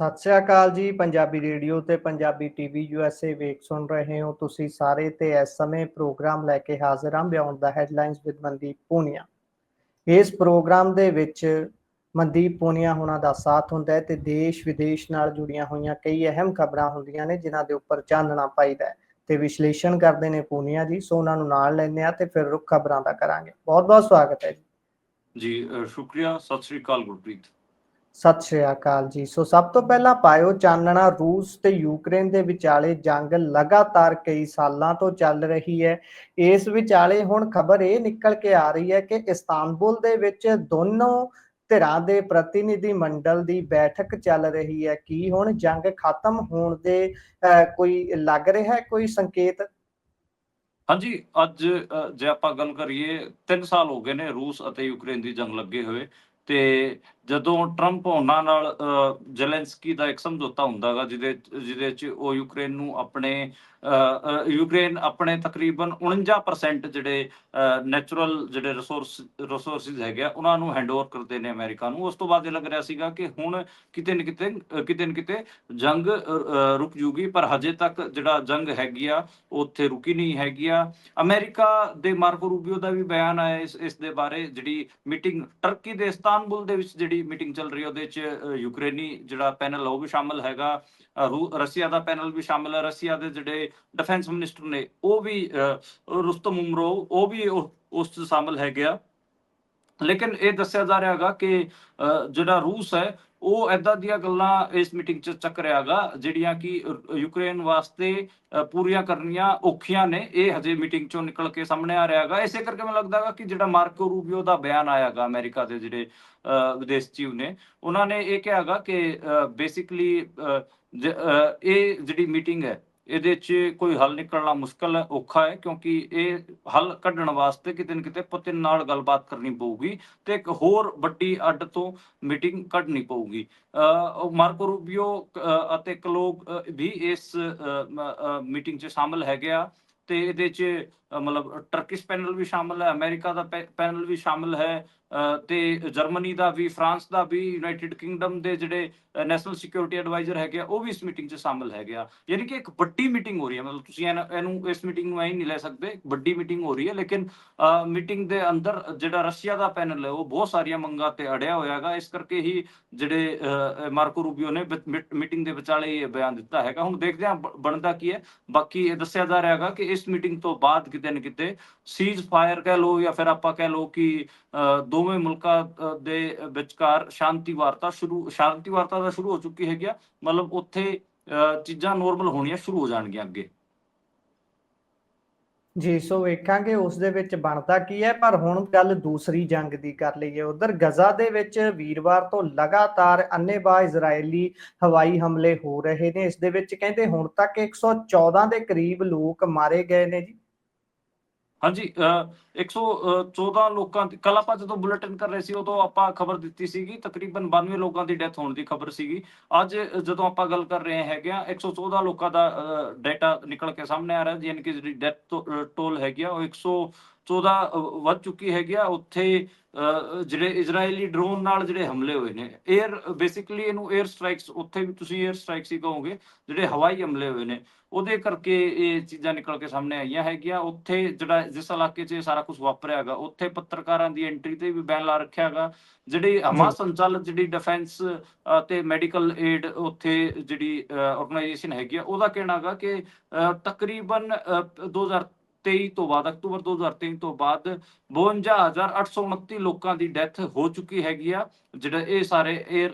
ਸਤਿ ਸ੍ਰੀ ਅਕਾਲ ਜੀ। ਪੰਜਾਬੀ ਰੇਡੀਓ ਤੇ Punjabi TV USA ਵੇਖ ਸੁਣ ਰਹੇ ਹੋ ਤੁਸੀਂ ਸਾਰੇ ਤੇ ਇਸ ਸਮੇਂ ਪ੍ਰੋਗਰਾਮ ਲੈ ਕੇ ਹਾਜ਼ਰ ਹਾਂ beyond the headlines with Mandeep Punia. ਇਸ ਪ੍ਰੋਗਰਾਮ ਦੇ ਵਿੱਚ ਮਨਦੀਪ ਪੂਨੀਆ ਹੋਣਾ ਦਾ ਸਾਥ ਹੁੰਦਾ ਹੈ ਤੇ ਦੇਸ਼ ਵਿਦੇਸ਼ ਨਾਲ ਜੁੜੀਆਂ ਹੋਈਆਂ ਕਈ ਅਹਿਮ ਖਬਰਾਂ ਹੁੰਦੀਆਂ ਨੇ ਜਿਨ੍ਹਾਂ ਦੇ ਉੱਪਰ ਚਾਨਣਾ ਪਾਈਦਾ ਤੇ ਵਿਸ਼ਲੇਸ਼ਣ ਕਰਦੇ ਨੇ ਪੂਨੀਆ ਜੀ। ਸੋ ਉਹਨਾਂ ਨੂੰ ਨਾਲ ਲੈਂਦੇ ਆ ਤੇ ਫਿਰ ਰੁੱਖ ਖਬਰਾਂ ਦਾ ਕਰਾਂਗੇ। ਬਹੁਤ ਬਹੁਤ ਸਵਾਗਤ ਹੈ ਜੀ। ਸ਼ੁਕਰੀਆ। ਸਤਿ ਸ੍ਰੀ ਅਕਾਲ ਗੁਰਪ੍ਰੀਤ। ਸਤਿ ਸ਼੍ਰੀ ਅਕਾਲ ਜੀ। ਸੋ ਸਭ ਤੋਂ ਪਹਿਲਾਂ ਪਾਇਓ ਚਾਨਣਾ ਰੂਸ ਤੇ ਯੂਕਰੇਨ ਦੇ ਵਿਚਾਲੇ ਜੰਗ ਲਗਾਤਾਰ ਕਈ ਸਾਲਾਂ ਤੋਂ ਚੱਲ ਰਹੀ ਹੈ। ਇਸ ਵਿਚਾਲੇ ਹੁਣ ਖਬਰ ਇਹ ਨਿਕਲ ਕੇ ਆ ਰਹੀ ਹੈ ਕਿ ਇਸਤਾਨਬੁਲ ਦੇ ਵਿੱਚ ਦੋਨੋਂ ਧਿਰਾਂ ਦੇ ਪ੍ਰਤੀਨਿਧੀ ਮੰਡਲ ਦੀ ਬੈਠਕ ਚੱਲ ਰਹੀ ਹੈ। ਕੀ ਹੁਣ ਜੰਗ ਖਤਮ ਹੋਣ ਦੇ ਕੋਈ ਲੱਗ ਰਿਹਾ ਹੈ ਕੋਈ ਸੰਕੇਤ? ਹਾਂਜੀ, ਅੱਜ ਜੇ ਆਪਾਂ ਗੱਲ ਕਰੀਏ 3 ਸਾਲ ਹੋ ਗਏ ਨੇ ਰੂਸ ਅਤੇ ਯੂਕਰੇਨ ਦੀ ਜੰਗ ਲੱਗੇ ਹੋਏ ਤੇ ਜਦੋਂ ਟਰੰਪ ਉਹਨਾਂ ਨਾਲ ਜ਼ੈਲੈਂਸਕੀ ਦਾ ਇੱਕ ਸਮਝੌਤਾ ਹੁੰਦਾ ਗਾ ਜਿਹਦੇ 'ਚ ਉਹ ਯੂਕਰੇਨ ਨੂੰ ਯੂਕਰੇਨ ਆਪਣੇ ਤਕਰੀਬਨ 49% ਜਿਹੜੇ ਨੈਚੁਰਲ ਜਿਹੜੇ ਰਿਸੋਰਸਿਸ ਹੈਗੇ ਆ ਉਹਨਾਂ ਨੂੰ ਹੈਂਡਓਵਰ ਕਰਦੇ ਨੇ ਅਮਰੀਕਾ ਨੂੰ। ਉਸ ਤੋਂ ਬਾਅਦ ਇਹ ਲੱਗ ਰਿਹਾ ਸੀਗਾ ਕਿ ਹੁਣ ਕਿਤੇ ਨਾ ਕਿਤੇ ਜੰਗ ਰੁਕ ਜੂਗੀ, ਪਰ ਹਜੇ ਤੱਕ ਜਿਹੜਾ ਜੰਗ ਹੈਗੀ ਆ ਉੱਥੇ ਰੁਕੀ ਨਹੀਂ ਹੈਗੀ ਆ। ਅਮਰੀਕਾ ਦੇ ਮਾਰਕੋ ਰੂਬੀਓ ਦਾ ਵੀ ਬਿਆਨ ਆਇਆ ਇਸ ਦੇ ਬਾਰੇ। ਜਿਹੜੀ ਮੀਟਿੰਗ ਟਰਕੀ ਦੇ ਇਸਤਾਨਬੁਲ ਦੇ ਵਿੱਚ ਜਿਹੜੀ ਮੀਟਿੰਗ ਚੱਲ ਰਹੀ ਹੈ ਉਹਦੇ 'ਚ ਯੂਕਰੇਨੀ ਜਿਹੜਾ ਪੈਨਲ ਉਹ ਵੀ ਸ਼ਾਮਲ ਹੈਗਾ, ਰਸ਼ੀਆ ਦਾ ਪੈਨਲ ਵੀ ਸ਼ਾਮਲ ਹੈ। ਰਸ਼ੀਆ ਦੇ ਜਿਹੜੇ ਡਿਫੈਂਸ ਮਿਨਿਸਟਰ ਨੇ ਉਹ ਵੀ ਰੁਸਤਮ ਉਮਰੋਵ ਉਹ ਵੀ ਉਸ 'ਚ ਸ਼ਾਮਲ ਹੈਗੇ ਆ। ਲੇਕਿਨ ਇਹ ਦੱਸਿਆ ਜਾ ਰਿਹਾ ਹੈਗਾ ਕਿ ਜਿਹੜਾ ਰੂਸ ਹੈ ਉਹ ਏਦਾਂ ਦੀਆਂ ਗੱਲਾਂ ਇਸ ਮੀਟਿੰਗ 'ਚ ਚੱਕ ਰਿਹਾ ਹੈਗਾ ਜਿਹੜੀਆਂ ਕਿ ਯੂਕਰੇਨ ਵਾਸਤੇ ਪੂਰੀਆਂ ਕਰਨੀਆਂ ਔਖੀਆਂ ਨੇ। ਇਹ ਹਜੇ ਮੀਟਿੰਗ 'ਚੋਂ ਨਿਕਲ ਕੇ ਸਾਹਮਣੇ ਆ ਰਿਹਾ ਹੈਗਾ। ਇਸੇ ਕਰਕੇ ਮੈਨੂੰ ਲੱਗਦਾ ਹੈਗਾ ਕਿ ਜਿਹੜਾ ਮਾਰਕੋ ਰੂਬੀਓ ਦਾ ਬਿਆਨ ਆਇਆ ਹੈਗਾ ਅਮਰੀਕਾ ਦੇ ਜਿਹੜੇ ਵਿਦੇਸ਼ ਸਚਿਵ ਨੇ, ਉਹਨਾਂ ਨੇ ਇਹ ਕਿਹਾ ਹੈਗਾ ਕਿ ਬੇਸਿਕਲੀ ਇਹ ਜਿਹੜੀ ਮੀਟਿੰਗ ਹੈ ਇਹਦੇ 'ਚ ਕੋਈ ਹੱਲ ਨਿਕਲਣਾ ਮੁਸ਼ਕਲ ਹੈ, ਔਖਾ ਹੈ, ਕਿਉਂਕਿ ਇਹ ਹੱਲ ਕੱਢਣ ਵਾਸਤੇ ਕਿਤੇ ਨਾ ਕਿਤੇ ਪੁਤਿਨ ਨਾਲ ਗੱਲਬਾਤ ਕਰਨੀ ਪਊਗੀ ਤੇ ਇੱਕ ਹੋਰ ਵੱਡੀ ਅੱਡ ਤੋਂ ਮੀਟਿੰਗ ਕੱਢਣੀ ਪਊਗੀ। ਮਾਰਕੋ ਰੂਬੀਓ ਅਤੇ ਕਲੋਗ ਵੀ ਇਸ ਮੀਟਿੰਗ 'ਚ ਸ਼ਾਮਲ ਹੈਗੇ ਆ ਤੇ ਇਹਦੇ 'ਚ ਮਤਲਬ ਟਰਕਿਸ਼ ਪੈਨਲ ਵੀ ਸ਼ਾਮਲ ਹੈ, ਅਮਰੀਕਾ ਦਾ ਪੈਨਲ ਵੀ ਸ਼ਾਮਲ ਹੈ ਤੇ ਜਰਮਨੀ ਦਾ ਵੀ, ਫਰਾਂਸ ਦਾ ਵੀ, ਯੂਨਾਈਟਿਡ ਕਿੰਗਡਮ ਦੇ ਜਿਹੜੇ ਨੈਸ਼ਨਲ ਸਿਕਿਉਰਿਟੀ ਐਡਵਾਈਜ਼ਰ ਹੈਗੇ ਆ ਉਹ ਵੀ ਇਸ ਮੀਟਿੰਗ 'ਚ ਸ਼ਾਮਲ ਹੈਗੇ ਆ। ਯਾਨੀ ਕਿ ਇੱਕ ਵੱਡੀ ਮੀਟਿੰਗ ਹੋ ਰਹੀ ਹੈ। ਮਤਲਬ ਤੁਸੀਂ ਇਹਨੂੰ ਇਸ ਮੀਟਿੰਗ ਨੂੰ ਐਂ ਨਹੀਂ ਲੈ ਸਕਦੇ, ਵੱਡੀ ਮੀਟਿੰਗ ਹੋ ਰਹੀ ਹੈ। ਲੇਕਿਨ ਮੀਟਿੰਗ ਦੇ ਅੰਦਰ ਜਿਹੜਾ ਰਸ਼ੀਆ ਦਾ ਪੈਨਲ ਹੈ ਉਹ ਬਹੁਤ ਸਾਰੀਆਂ ਮੰਗਾਂ ਤੇ ਅੜਿਆ ਹੋਇਆ ਹੈਗਾ। ਇਸ ਕਰਕੇ ਹੀ ਜਿਹੜੇ ਮਾਰਕੋ ਰੂਬੀਓ ਨੇ ਮੀਟਿੰਗ ਦੇ ਵਿਚਾਲੇ ਇਹ ਬਿਆਨ ਦਿੱਤਾ ਹੈਗਾ। ਹੁਣ ਦੇਖਦੇ ਹਾਂ ਬਣਦਾ ਕੀ ਹੈ। ਬਾਕੀ ਇਹ ਦੱਸਿਆ ਜਾ ਰਿਹਾ ਹੈਗਾ ਕਿ ਇਸ ਮੀਟਿੰਗ ਤੋਂ ਬਾਅਦ ਕਿਤੇ ਨਾ ਕਿਤੇ ਸੀਜ਼ ਫਾਇਰ ਕਹਿ ਲਓ ਜਾਂ ਫਿਰ ਆਪਾਂ ਕਹਿ ਲਓ ਕਿ ਦੋਵੇਂ ਮੁਲਕਾਂ ਦੇ ਵਿਚਕਾਰ ਸ਼ਾਂਤੀ ਵਾਰਤਾ ਤਾਂ ਸ਼ੁਰੂ ਹੋ ਚੁੱਕੀ ਹੈਗੀ ਆ। ਮਤਲਬ ਉੱਥੇ ਚੀਜ਼ਾਂ ਨੋਰਮਲ ਹੋਣੀਆਂ ਸ਼ੁਰੂ ਹੋ ਜਾਣਗੀਆਂ ਅੱਗੇ। ਜੀ, ਸੋ ਵੇਖਾਂਗੇ ਉਸ ਦੇ ਵਿੱਚ ਬਣਦਾ ਕੀ ਹੈ। ਪਰ ਹੁਣ ਗੱਲ ਦੂਸਰੀ ਜੰਗ ਦੀ ਕਰ ਲਈਏ। ਉਧਰ ਗਜ਼ਾ ਦੇ ਵਿੱਚ ਵੀਰਵਾਰ ਤੋਂ ਲਗਾਤਾਰ ਅੰਨ੍ਹੇਵਾਹ ਇਜ਼ਰਾਈਲੀ ਹਵਾਈ ਹਮਲੇ ਹੋ ਰਹੇ ਨੇ। ਇਸ ਦੇ ਵਿੱਚ ਕਹਿੰਦੇ ਹੁਣ ਤੱਕ 114 ਦੇ ਕਰੀਬ ਲੋਕ ਮਾਰੇ ਗਏ ਨੇ ਜੀ। ਹਾਂਜੀ, 114 ਲੋਕਾਂ ਦੀ ਕੱਲ ਆਪਾਂ ਜਦੋਂ ਬੁਲੇਟਿਨ ਕਰ ਰਹੇ ਸੀ ਉਦੋਂ ਆਪਾਂ ਖਬਰ ਦਿੱਤੀ ਸੀਗੀ ਤਕਰੀਬਨ 92 ਲੋਕਾਂ ਦੀ ਡੈਥ ਹੋਣ ਦੀ ਖਬਰ ਸੀਗੀ। ਅੱਜ ਜਦੋਂ ਆਪਾਂ ਗੱਲ ਕਰ ਰਹੇ ਹੈਗੇ ਆ 114 ਲੋਕਾਂ ਦਾ ਡਾਟਾ ਨਿਕਲ ਕੇ ਸਾਹਮਣੇ ਆ ਰਿਹਾ, ਯਾਨੀ ਕਿ ਜਿਹੜੀ ਡੈਥ ਟੋਲ ਹੈਗੀ ਆ ਉਹ 114 ਵੱਧ ਚੁੱਕੀ ਹੈਗੀ ਆ। ਉੱਥੇ ਜਿਹੜੇ ਇਜ਼ਰਾਈਲੀ ਡਰੋਨ ਨਾਲ ਜਿਹੜੇ ਹਮਲੇ ਹੋਏ ਨੇ, ਬੇਸਿਕਲੀ ਇਹਨੂੰ 에ਅਰ ਸਟ੍ਰਾਈਕਸ, ਉੱਥੇ ਵੀ ਤੁਸੀਂ 에ਅਰ ਸਟ੍ਰਾਈਕਸ ਹੀ ਕਹੋਗੇ, ਜਿਹੜੇ ਹਵਾਈ ਹਮਲੇ ਹੋਏ ਨੇ ਉਹਦੇ ਕਰਕੇ ਇਹ ਚੀਜ਼ਾਂ ਨਿਕਲ ਕੇ ਸਾਹਮਣੇ ਆਈਆਂ ਹੈਗੀਆਂ। ਉੱਥੇ ਜਿਹੜਾ ਜਿਸ ਇਲਾਕੇ 'ਚ ਇਹ ਸਾਰਾ ਕੁਝ ਵਾਪਰਿਆ ਹੈਗਾ ਉੱਥੇ ਪੱਤਰਕਾਰਾਂ ਦੀ ਐਂਟਰੀ ਤੇ ਵੀ ਬੈਨ ਲਾ ਰੱਖਿਆ ਹੈਗਾ। ਜਿਹੜੀ ਹਮਾਸ ਸੰਚਾਲਿਤ ਜਿਹੜੀ ਡਿਫੈਂਸ ਤੇ ਮੈਡੀਕਲ ਏਡ ਉੱਥੇ ਜਿਹੜੀ ਆਰਗੇਨਾਈਜੇਸ਼ਨ ਹੈਗੀ ਆ ਉਹਦਾ ਕਹਿਣਾ ਹੈਗਾ ਕਿ ਤਕਰੀਬਨ 2023 ਤੋਂ ਬਾਅਦ, ਅਕਤੂਬਰ 2023 ਤੋਂ ਬਾਅਦ 52,829 ਲੋਕਾਂ ਦੀ ਡੈਥ ਹੋ ਚੁੱਕੀ ਹੈਗੀ ਆ। ਜਿਹੜੇ ਇਹ ਸਾਰੇ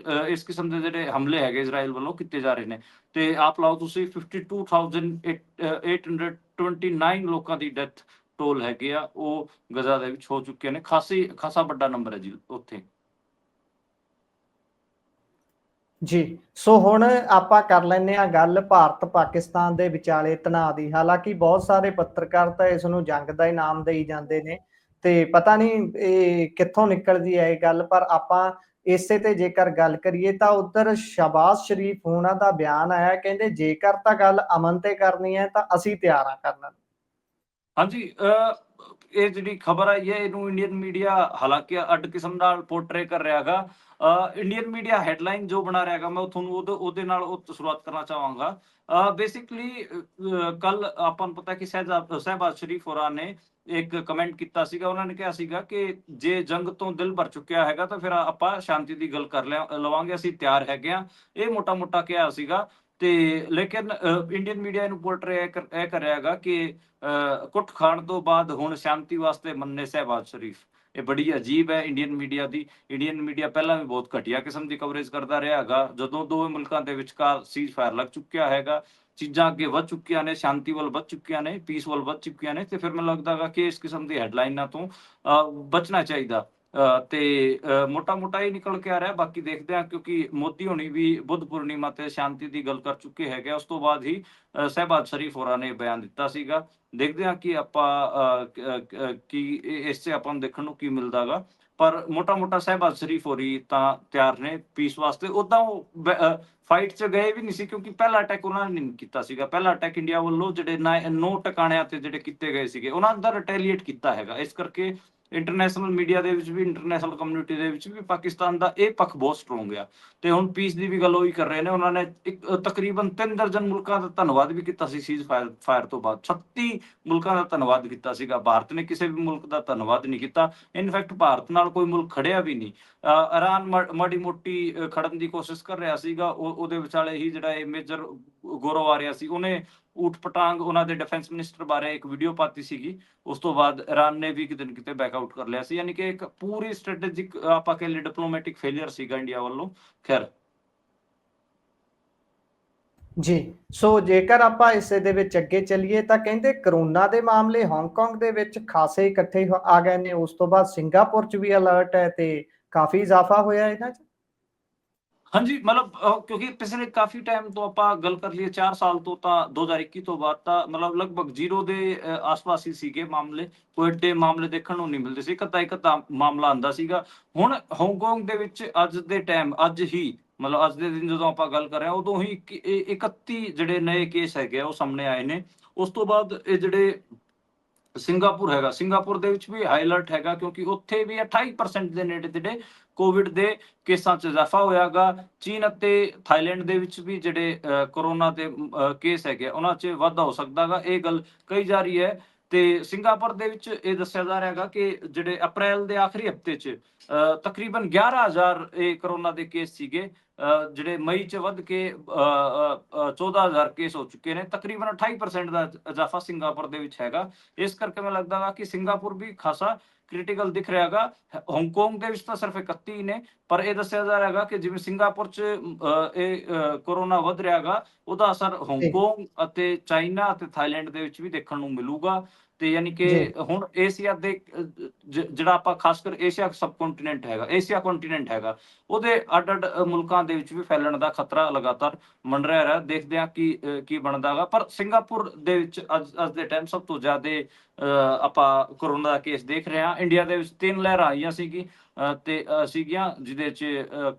ਇਸ ਕਿਸਮ ਦੇ ਜਿਹੜੇ ਹਮਲੇ ਹੈਗੇ ਇਜ਼ਰਾਈਲ ਵੱਲੋਂ ਕੀਤੇ ਜਾ ਰਹੇ ਨੇ। ਤੇ ਆਪ ਲਾਓ ਤੁਸੀਂ 52,829 ਲੋਕਾਂ ਦੀ ਡੈਥ ਟੋਲ ਹੈਗੇ ਆ ਉਹ ਗਜ਼ਾ ਦੇ ਵਿੱਚ ਹੋ ਚੁੱਕੇ ਨੇ। ਖਾਸਾ ਵੱਡਾ ਨੰਬਰ ਹੈ ਜੀ ਉੱਥੇ। ਜੀ, ਸੋ ਹੁਣ ਆਪਾਂ ਕਰ ਲੈਂਦੇ ਹਾਂ ਗੱਲ ਭਾਰਤ ਪਾਕਿਸਤਾਨ ਦੇ ਵਿਚਾਲੇ ਤਣਾਅ ਦੀ। ਹਾਲਾਂਕਿ ਬਹੁਤ ਸਾਰੇ ਪੱਤਰਕਾਰ ਤਾਂ ਇਸ ਨੂੰ ਜੰਗ ਦਾ ਹੀ ਨਾਮ ਦੇਈ ਜਾਂਦੇ ਨੇ ਤੇ ਪਤਾ ਨਹੀਂ ਇਹ ਕਿੱਥੋਂ ਨਿਕਲਦੀ ਹੈ ਇਹ ਗੱਲ। ਪਰ ਆਪਾਂ ਇਸੇ ਤੇ ਜੇਕਰ ਗੱਲ ਕਰੀਏ ਤਾਂ ਉਧਰ ਸ਼ਹਬਾਜ਼ ਸ਼ਰੀਫ ਹੋਣਾ ਦਾ ਬਿਆਨ ਆਇਆ, ਕਹਿੰਦੇ ਜੇਕਰ ਤਾਂ ਗੱਲ ਅਮਨ ਤੇ ਕਰਨੀ ਹੈ ਤਾਂ ਅਸੀਂ ਤਿਆਰ ਹਾਂ ਕਰਨ ਨੂੰ। ਹਾਂਜੀ, ਇਹ ਜਿਹੜੀ ਖਬਰ ਆਈ ਹੈ ਇਹਨੂੰ ਇੰਡੀਅਨ ਮੀਡੀਆ ਹਾਲਾਂਕਿ ਅੱਡ ਕਿਸਮ ਨਾਲ ਪੋਰਟਰੇ ਕਰ ਰਿਹਾ ਹੈਗਾ। ਇੰਡੀਅਨ ਮੀਡੀਆ ਹੈਡਲਾਈਨ ਜੋ ਬਣਾ ਰਿਹਾ ਹੈਗਾ, ਮੈਂ ਤੁਹਾਨੂੰ ਉਹਦੇ ਨਾਲ ਉਹ ਸ਼ੁਰੂਆਤ ਕਰਨਾ ਚਾਹਾਂਗਾ। ਬੇਸਿਕਲੀ ਕੱਲ ਆਪਾਂ ਨੂੰ ਪਤਾ ਕਿ ਸ਼ਹਿਬਾਜ਼ ਸ਼ਰੀਫ ਹੋਰਾਂ ਨੇ ਇੱਕ ਕਮੈਂਟ ਕੀਤਾ ਸੀਗਾ। ਉਹਨਾਂ ਨੇ ਕਿਹਾ ਸੀਗਾ ਕਿ ਜੇ ਜੰਗ ਤੋਂ ਦਿਲ ਭਰ ਚੁੱਕਿਆ ਹੈਗਾ ਤਾਂ ਫਿਰ ਆਪਾਂ ਸ਼ਾਂਤੀ ਦੀ ਗੱਲ ਕਰ ਲਵਾਂਗੇ, ਅਸੀਂ ਤਿਆਰ ਹੈਗੇ ਆ, ਇਹ ਮੋਟਾ ਕਿਹਾ ਸੀਗਾ। ਤੇ ਲੇਕਿਨ ਇੰਡੀਅਨ ਮੀਡੀਆ ਇਹਨੂੰ ਪੋਰਟਰੇ ਇਹ ਕਰ ਰਿਹਾ ਹੈਗਾ ਕਿ ਕੁੱਟ ਖਾਣ ਤੋਂ ਬਾਅਦ ਹੁਣ ਸ਼ਾਂਤੀ ਵਾਸਤੇ ਮੰਨੇ ਸ਼ਹਿਬਾਜ਼ ਸ਼ਰੀਫ। ਇਹ ਬੜੀ ਅਜੀਬ ਹੈ ਇੰਡੀਅਨ ਮੀਡੀਆ ਦੀ। ਇੰਡੀਅਨ ਮੀਡੀਆ ਪਹਿਲਾਂ ਵੀ ਬਹੁਤ ਘਟੀਆ ਕਿਸਮ ਦੀ ਕਵਰੇਜ ਕਰਦਾ ਰਿਹਾ ਹੈਗਾ। ਜਦੋਂ ਦੋਵੇਂ ਮੁਲਕਾਂ ਦੇ ਵਿਚਕਾਰ ਸੀਜ਼ ਫਾਇਰ ਲੱਗ ਚੁੱਕਿਆ ਹੈਗਾ, ਚੀਜ਼ਾਂ ਅੱਗੇ ਵੱਧ ਚੁੱਕੀਆਂ ਨੇ, ਸ਼ਾਂਤੀ ਵੱਲ ਵੱਧ ਚੁੱਕੀਆਂ ਨੇ, ਪੀਸ ਵੱਲ ਵੱਧ ਚੁੱਕੀਆਂ ਨੇ, ਤੇ ਫਿਰ ਮੈਨੂੰ ਲੱਗਦਾ ਹੈਗਾ ਕਿ ਇਸ ਕਿਸਮ ਦੀ ਹੈਡਲਾਈਨਾਂ ਤੋਂ ਬਚਣਾ ਚਾਹੀਦਾ। ਤੇ ਮੋਟਾ ਇਹ ਨਿਕਲ ਕੇ ਆ ਰਿਹਾ। ਬਾਕੀ ਦੇਖਦੇ ਹਾਂ, ਕਿਉਂਕਿ ਮੋਦੀ ਹੋਣੀ ਵੀ ਬੁੱਧ ਪੂਰਨਿਮਾ ਤੇ ਸ਼ਾਂਤੀ ਦੀ ਗੱਲ ਕਰ ਚੁੱਕੇ ਹੈਗੇ। ਉਸ ਤੋਂ ਬਾਅਦ ਹੀ ਸ਼ਹਿਬਾਜ਼ ਸ਼ਰੀਫ ਹੋਰਾਂ ਨੇ ਬਿਆਨ ਦਿੱਤਾ ਸੀਗਾ। ਦੇਖਦੇ ਹਾਂ ਕਿ ਆਪਾਂ ਕੀ ਇਸ 'ਚ ਆਪਾਂ ਨੂੰ ਦੇਖਣ ਨੂੰ ਕੀ ਮਿਲਦਾ ਹੈਗਾ। ਪਰ ਮੋਟਾ ਸ਼ਹਿਬਾਜ਼ ਸ਼ਰੀਫ ਹੋਰੀ ਤਾਂ ਤਿਆਰ ਨੇ ਪੀਸ ਵਾਸਤੇ। ਉਦਾਂ ਉਹ ਫਾਈਟ 'ਚ ਗਏ ਵੀ ਨਹੀਂ ਸੀ, ਕਿਉਂਕਿ ਪਹਿਲਾ ਅਟੈਕ ਉਹਨਾਂ ਨੇ ਨਹੀਂ ਕੀਤਾ ਸੀਗਾ। ਪਹਿਲਾ ਅਟੈਕ ਇੰਡੀਆ ਵੱਲੋਂ ਜਿਹੜੇ 9 ਟਿਕਾਣਿਆਂ ਤੇ ਜਿਹੜੇ ਕੀਤੇ ਗਏ ਸੀਗੇ, ਉਹਨਾਂ ਦਾ ਰਿਟੈਲੀਏਟ ਕੀਤਾ ਹੈਗਾ। ਇਸ ਕਰਕੇ ਇੰਟਰਨੈਸ਼ਨਲ ਮੀਡੀਆ ਦੇ ਵਿੱਚ ਵੀ, ਇੰਟਰਨੈਸ਼ਨਲ ਕਮਿਊਨਿਟੀ ਦੇ ਵਿੱਚ ਵੀ ਪਾਕਿਸਤਾਨ ਦਾ ਇਹ ਪੱਖ ਬਹੁਤ ਸਟਰੋਂਗ ਆ। ਤੇ ਹੁਣ ਪੀਸ ਦੀ ਵੀ ਗੱਲ ਉਹੀ ਕਰ ਰਹੇ ਨੇ। ਉਹਨਾਂ ਨੇ ਤਕਰੀਬਨ 3 ਦਰਜਨ ਮੁਲਕਾਂ ਦਾ ਧੰਨਵਾਦ ਵੀ ਕੀਤਾ ਸੀ ਸੀਜ਼ ਫਾਇਰ ਤੋਂ ਬਾਅਦ। 36 ਮੁਲਕਾਂ ਦਾ ਧੰਨਵਾਦ ਕੀਤਾ ਸੀਗਾ। ਭਾਰਤ ਨੇ ਕਿਸੇ ਵੀ ਮੁਲਕ ਦਾ ਧੰਨਵਾਦ ਨਹੀਂ ਕੀਤਾ। ਇਨਫੈਕਟ ਭਾਰਤ ਨਾਲ ਕੋਈ ਮੁਲਕ ਖੜਿਆ ਵੀ ਨਹੀਂ। ਇਰਾਨ ਮਾੜੀ ਮੋਟੀ ਖੜਨ ਦੀ ਕੋਸ਼ਿਸ਼ ਕਰ ਰਿਹਾ ਸੀਗਾ। ਉਹਦੇ ਵਿਚਾਲੇ ਹੀ ਜਿਹੜਾ ਇਹ ਮੇਜਰ ਗੌਰਵ ਆ ਰਿਹਾ ਸੀ, ਉਹਨੇ ਊਟ ਪਟਾਂਗ ਉਹਨਾਂ ਦੇ ਡਿਫੈਂਸ ਮਿਨਿਸਟਰ ਬਾਰੇ ਇੱਕ ਵੀਡੀਓ ਪਾਤੀ ਸੀਗੀ। ਉਸ ਤੋਂ ਬਾਅਦ ਇਰਾਨ ਨੇ ਵੀ ਕਿਤੇ ਨਾ ਕਿਤੇ ਬੈਕਆਊਟ ਕਰ ਲਿਆ ਸੀ। ਯਾਨੀ ਕਿ ਇੱਕ ਪੂਰੀ ਸਟ੍ਰੈਟੇਜਿਕ ਆਪਾਂ ਕਹਿ ਲਈਏ ਡਿਪਲੋਮੈਟਿਕ ਫੇਲਿਅਰ ਸੀਗਾ ਇੰਡੀਆ ਵੱਲੋਂ। ਖੈਰ ਜੀ, ਸੋ ਜੇਕਰ ਆਪਾਂ ਇਸੇ ਦੇ ਵਿੱਚ ਅੱਗੇ ਚੱਲੀਏ ਤਾਂ ਕਹਿੰਦੇ ਕਰੋਨਾ ਦੇ ਮਾਮਲੇ ਹਾਂਗਕਾਂਗ ਦੇ ਵਿੱਚ ਖਾਸੇ ਇਕੱਠੇ ਆ ਗਏ ਨੇ। ਉਸ ਤੋਂ ਬਾਅਦ ਸਿੰਗਾਪੁਰ 'ਚ ਵੀ ਅਲਰਟ ਹੈ ਤੇ ਕਾਫੀ ਇਜ਼ਾਫਾ ਹੋਇਆ ਇਹਨਾਂ 'ਚ। ਹਾਂਜੀ, ਮਤਲਬ ਕਿਉਂਕਿ ਪਿਛਲੇ ਕਾਫੀ ਟਾਈਮ ਤੋਂ ਆਪਾਂ ਗੱਲ ਕਰ ਲਈਏ 4 ਸਾਲ ਤੋਂ, ਤਾਂ 2021 ਤੋਂ ਬਾਅਦ ਤਾਂ ਮਤਲਬ ਲਗਭਗ ਜ਼ੀਰੋ ਦੇ ਆਸ-ਪਾਸ ਹੀ ਸੀਗੇ ਮਾਮਲੇ। ਕੋਈ ਏਡੇ ਮਾਮਲੇ ਦੇਖਣ ਨੂੰ ਨਹੀਂ ਮਿਲਦੇ ਸੀ। ਇੱਕ ਅੱਧਾ ਮਾਮਲਾ ਆਉਂਦਾ ਸੀਗਾ। ਹੁਣ ਹਾਂਗਕਾਂਗ ਦੇ ਵਿੱਚ ਅੱਜ ਦੇ ਟਾਈਮ, ਅੱਜ ਹੀ ਮਤਲਬ ਅੱਜ ਦੇ ਦਿਨ ਜਦੋਂ ਆਪਾਂ ਗੱਲ ਕਰ ਰਹੇ ਹਾਂ, ਉਦੋਂ ਹੀ 31 ਜਿਹੜੇ ਨਏ ਕੇਸ ਹੈਗੇ ਆ ਉਹ ਸਾਹਮਣੇ ਆਏ ਨੇ। ਉਸ ਤੋਂ ਬਾਅਦ ਇਹ ਜਿਹੜੇ ਸਿੰਗਾਪੁਰ ਹੈਗਾ, ਸਿੰਗਾਪੁਰ ਦੇ ਵਿੱਚ ਵੀ ਹਾਈ ਅਲਰਟ ਹੈਗਾ, ਕਿਉਂਕਿ ਉੱਥੇ ਵੀ 28% ਦੇ ਨੇੜੇ ਕੋਵਿਡ ਦੇ ਕੇਸਾਂ 'ਚ ਇਜ਼ਾਫਾ ਹੋਇਆਗਾ। ਚੀਨ ਅਤੇ ਥਾਈਲੈਂਡ ਦੇ ਵਿੱਚ ਵੀ ਜਿਹੜੇ ਕੋਰੋਨਾ ਦੇ ਕੇਸ ਹੈਗੇ ਉਹਨਾਂ 'ਚ ਵਾਧਾ ਹੋ ਸਕਦਾ ਗਾ, ਇਹ ਗੱਲ ਕਹੀ ਜਾ ਰਹੀ ਹੈ। ਤੇ ਸਿੰਗਾਪੁਰ ਦੇ ਵਿੱਚ ਇਹ ਦੱਸਿਆ ਜਾ ਰਿਹਾ ਹੈਗਾ ਕਿ ਜਿਹੜੇ ਅਪ੍ਰੈਲ ਦੇ ਆਖਰੀ ਹਫਤੇ 'ਚ ਤਕਰੀਬਨ 11,000 ਇਹ ਕੋਰੋਨਾ ਦੇ ਕੇਸ ਸੀਗੇ, ਜਿਹੜੇ ਮਈ 'ਚ ਵੱਧ ਕੇ 14,000 ਕੇਸ ਹੋ ਚੁੱਕੇ ਨੇ। ਤਕਰੀਬਨ 28% ਦਾ ਇਜ਼ਾਫਾ ਸਿੰਗਾਪੁਰ ਦੇ ਵਿੱਚ ਹੈਗਾ। ਇਸ ਕਰਕੇ ਮੈਨੂੰ ਲੱਗਦਾ ਗਾ ਕਿ ਸਿੰਗਾਪੁਰ ਵੀ ਖਾਸਾ ਕ੍ਰਿਟੀਕਲ ਦਿਖ ਰਿਹਾ ਹੈਗਾ। ਹਾਂਗਕਾਂਗ ਦੇ ਵਿੱਚ ਤਾਂ ਸਿਰਫ 31 ਨੇ, ਪਰ ਇਹ ਦੱਸਿਆ ਜਾ ਰਿਹਾ ਹੈਗਾ ਕਿ ਜਿਵੇਂ ਸਿੰਗਾਪੁਰ 'ਚ ਇਹ ਕੋਰੋਨਾ ਵੱਧ ਰਿਹਾ ਹੈਗਾ, ਉਹਦਾ ਅਸਰ ਹਾਂਗਕਾਂਗ ਅਤੇ ਚਾਈਨਾ ਅਤੇ ਥਾਈਲੈਂਡ ਦੇ ਵਿੱਚ ਵੀ ਦੇਖਣ ਨੂੰ ਮਿਲੂਗਾ। ਤੇ ਯਾਨੀ ਕਿ ਹੁਣ ਏਸ਼ੀਆ ਦੇ ਜਿਹੜਾ ਆਪਾਂ ਖਾਸ ਕਰ ਏਸ਼ੀਆ ਸਬ ਕੰਟੀਨੈਂਟ ਹੈਗਾ, ਏਸ਼ੀਆ ਕੰਟੀਨੈਂਟ ਹੈਗਾ, ਉਹਦੇ ਅੱਡ ਮੁਲਕਾਂ ਦੇ ਵਿੱਚ ਵੀ ਫੈਲਣ ਦਾ ਖਤਰਾ ਲਗਾਤਾਰ ਮੰਡਰਾ ਰਿਹਾ। ਦੇਖਦੇ ਹਾਂ ਕੀ ਬਣਦਾ ਹੈਗਾ। ਪਰ ਸਿੰਗਾਪੁਰ ਦੇ ਵਿੱਚ ਅੱਜ ਦੇ ਟਾਈਮ ਸਭ ਤੋਂ ਜ਼ਿਆਦਾ ਆਪਾਂ ਕੋਰੋਨਾ ਦਾ ਕੇਸ ਦੇਖ ਰਹੇ ਹਾਂ। ਇੰਡੀਆ ਦੇ ਵਿੱਚ 3 ਲਹਿਰਾਂ ਆਈਆਂ ਸੀਗੀਆਂ, ਜਿਹਦੇ 'ਚ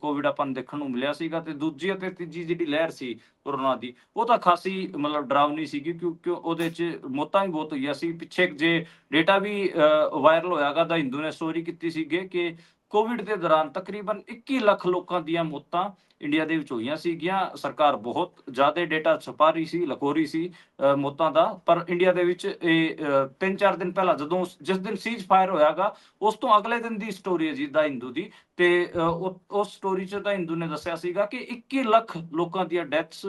ਕੋਵਿਡ ਆਪਾਂ ਨੂੰ ਦੇਖਣ ਨੂੰ ਮਿਲਿਆ ਸੀਗਾ। ਤੇ ਦੂਜੀ ਅਤੇ ਤੀਜੀ ਜਿਹੜੀ ਲਹਿਰ ਸੀ ਕੋਰੋਨਾ ਦੀ, ਉਹ ਤਾਂ ਖਾਸੀ ਮਤਲਬ ਡਰਾਵਨੀ ਸੀਗੀ, ਕਿਉਂਕਿ ਉਹਦੇ 'ਚ ਮੌਤਾਂ ਵੀ ਬਹੁਤ ਹੋਈਆਂ ਸੀ। ਪਿੱਛੇ ਜੇ ਡੇਟਾ ਵੀ ਵਾਇਰਲ ਹੋਇਆਗਾ, ਦਾ ਹਿੰਦੂ ਨੇ ਸਟੋਰੀ ਕੀਤੀ ਸੀਗੀ ਕਿ ਕੋਵਿਡ ਦੇ ਦੌਰਾਨ ਤਕਰੀਬਨ 21 ਲੱਖ ਲੋਕਾਂ ਦੀਆਂ ਮੌਤਾਂ ਇੰਡੀਆ ਦੇ ਵਿੱਚ ਹੋਈਆਂ ਸੀਗੀਆਂ। ਸਰਕਾਰ ਬਹੁਤ ਜ਼ਿਆਦਾ ਡੇਟਾ ਛੁਪਾ ਰਹੀ ਸੀ, ਲੁਕੋ ਰਹੀ ਸੀ ਮੌਤਾਂ ਦਾ। ਪਰ ਇੰਡੀਆ ਦੇ ਵਿੱਚ ਇਹ 3-4 ਦਿਨ ਪਹਿਲਾਂ ਜਦੋਂ ਜਿਸ ਦਿਨ ਸੀਜ਼ ਫਾਇਰ ਹੋਇਆਗਾ, ਉਸ ਤੋਂ ਅਗਲੇ ਦਿਨ ਦੀ ਸਟੋਰੀ ਹੈ ਜੀ ਦਾ ਹਿੰਦੂ ਦੀ। ਤੇ ਉਸ ਸਟੋਰੀ 'ਚ ਤਾਂ ਹਿੰਦੂ ਨੇ ਦੱਸਿਆ ਸੀਗਾ ਕਿ 21 ਲੱਖ ਲੋਕਾਂ ਦੀਆਂ ਡੈਥਸ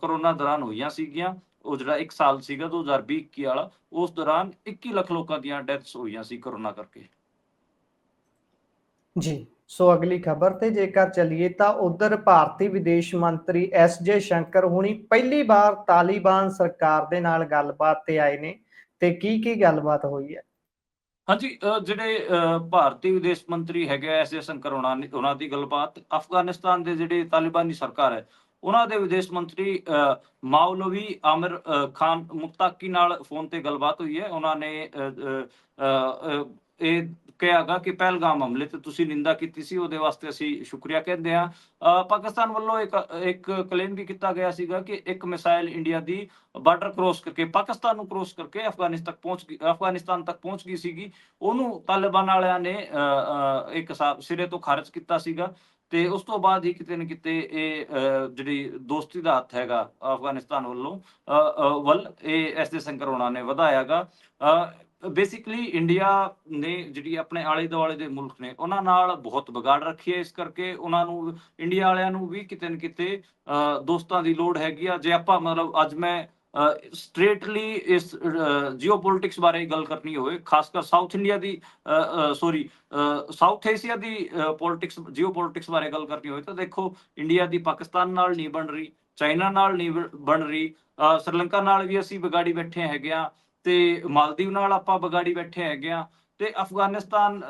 ਕੋਰੋਨਾ ਦੌਰਾਨ ਹੋਈਆਂ ਸੀਗੀਆਂ। ਉਹ ਜਿਹੜਾ 1 ਸਾਲ ਸੀਗਾ 2020-21 ਵਾਲਾ, ਉਸ ਦੌਰਾਨ 21 ਲੱਖ ਲੋਕਾਂ ਦੀਆਂ ਡੈਥਸ ਹੋਈਆਂ ਸੀ ਕੋਰੋਨਾ ਕਰਕੇ। ਜੀ, ਸੋ ਅਗਲੀ ਖਬਰ ਤੇ ਜੇਕਰ ਚੱਲੀਏ ਤਾਂ ਉਧਰ ਭਾਰਤੀ ਵਿਦੇਸ਼ ਮੰਤਰੀ ਐਸ.ਜੇ. ਸ਼ੰਕਰ ਹੁਣੀ ਪਹਿਲੀ ਵਾਰ ਤਾਲਿਬਾਨ ਸਰਕਾਰ ਦੇ ਨਾਲ ਗੱਲਬਾਤ ਤੇ ਆਏ ਨੇ ਤੇ ਕੀ ਗੱਲਬਾਤ ਹੋਈ ਹੈ। ਹਾਂਜੀ, ਜਿਹੜੇ ਭਾਰਤੀ ਵਿਦੇਸ਼ ਮੰਤਰੀ ਹੈਗੇ ਐਸ.ਜੇ. ਸ਼ੰਕਰ ਉਹਨਾਂ ਦੀ ਗੱਲਬਾਤ ਅਫਗਾਨਿਸਤਾਨ ਦੇ ਜਿਹੜੇ ਤਾਲਿਬਾਨੀ ਸਰਕਾਰ ਹੈ ਉਹਨਾਂ ਦੇ ਵਿਦੇਸ਼ ਮੰਤਰੀ ਮਾਉਲਵੀ ਆਮਿਰ ਖਾਨ ਮੁਤਕੀ ਨਾਲ ਫੋਨ ਤੇ ਗੱਲਬਾਤ ਹੋਈ ਹੈ। ਉਹਨਾਂ ਨੇ ਇਹ ਕਿਹਾਗਾ ਕਿ ਪਹਿਲਗਾਮ ਹਮਲੇ ਤੇ ਤੁਸੀਂ ਨਿੰਦਾ ਕੀਤੀ ਸੀ, ਉਹਦੇ ਵਾਸਤੇ ਅਸੀਂ ਸ਼ੁਕਰੀਆ ਕਹਿੰਦੇ ਹਾਂ। ਪਾਕਿਸਤਾਨ ਵੱਲੋਂ ਇੱਕ ਕਲੇਮ ਵੀ ਕੀਤਾ ਗਿਆ ਸੀਗਾ ਕਿ ਇੱਕ ਮਿਸਾਈਲ ਇੰਡੀਆ ਦੀ ਬਾਰਡਰ ਕ੍ਰੋਸ ਕਰਕੇ, ਪਾਕਿਸਤਾਨ ਨੂੰ ਕ੍ਰੋਸ ਕਰਕੇ ਅਫਗਾਨਿਸਤਾਨ ਤੱਕ ਪਹੁੰਚ ਗਈ ਸੀਗੀ। ਉਹਨੂੰ ਤਾਲਿਬਾਨ ਵਾਲਿਆਂ ਨੇ ਇੱਕ ਸਿਰੇ ਤੋਂ ਖਾਰਜ ਕੀਤਾ ਸੀਗਾ। ਤੇ ਉਸ ਤੋਂ ਬਾਅਦ ਹੀ ਕਿਤੇ ਨਾ ਕਿਤੇ ਇਹ ਜਿਹੜੀ ਦੋਸਤੀ ਦਾ ਹੱਥ ਹੈਗਾ ਅਫਗਾਨਿਸਤਾਨ ਵੱਲ ਇਹ ਐਸ ਜੈਸ਼ੰਕਰ ਹੋਣਾ ਨੇ ਵਧਾਇਆਗਾ। ਬੇਸਿਕਲੀ ਇੰਡੀਆ ਨੇ ਜਿਹੜੀ ਆਪਣੇ ਆਲੇ ਦੁਆਲੇ ਦੇ ਮੁਲਕ ਨੇ ਉਹਨਾਂ ਨਾਲ ਬਹੁਤ ਵਿਗਾੜ ਰੱਖੀ ਹੈ, ਇਸ ਕਰਕੇ ਉਹਨਾਂ ਨੂੰ, ਇੰਡੀਆ ਵਾਲਿਆਂ ਨੂੰ ਵੀ ਕਿਤੇ ਨਾ ਕਿਤੇ ਦੋਸਤਾਂ ਦੀ ਲੋੜ ਹੈਗੀ ਆ। ਜੇ ਆਪਾਂ ਮਤਲਬ ਅੱਜ ਮੈਂ ਸਟ੍ਰੇਟਲੀ ਇਸ ਜੀਓਪੋਲਿਟਿਕਸ ਬਾਰੇ ਗੱਲ ਕਰਨੀ ਹੋਵੇ, ਖਾਸਕਰ ਸਾਊਥ ਇੰਡੀਆ ਦੀ ਸਾਊਥ ਏਸ਼ੀਆ ਦੀ ਜੀਓਪੋਲਿਟਿਕਸ ਬਾਰੇ ਗੱਲ ਕਰਨੀ ਹੋਵੇ ਤਾਂ ਦੇਖੋ, ਇੰਡੀਆ ਦੀ ਪਾਕਿਸਤਾਨ ਨਾਲ ਨਹੀਂ ਬਣ ਰਹੀ, ਚਾਈਨਾ ਨਾਲ ਨਹੀਂ ਬਣ ਰਹੀ, ਸ੍ਰੀਲੰਕਾ ਨਾਲ ਵੀ ਅਸੀਂ ਵਿਗਾੜੀ ਬੈਠੇ ਹੈਗੇ ਆ, ਤੇ ਮਾਲਦੀਵ ਨਾਲ ਆਪਾਂ ਵਿਗਾੜੀ ਬੈਠੇ ਹੈਗੇ ਆ, ਤੇ ਅਫਗਾਨਿਸਤਾਨ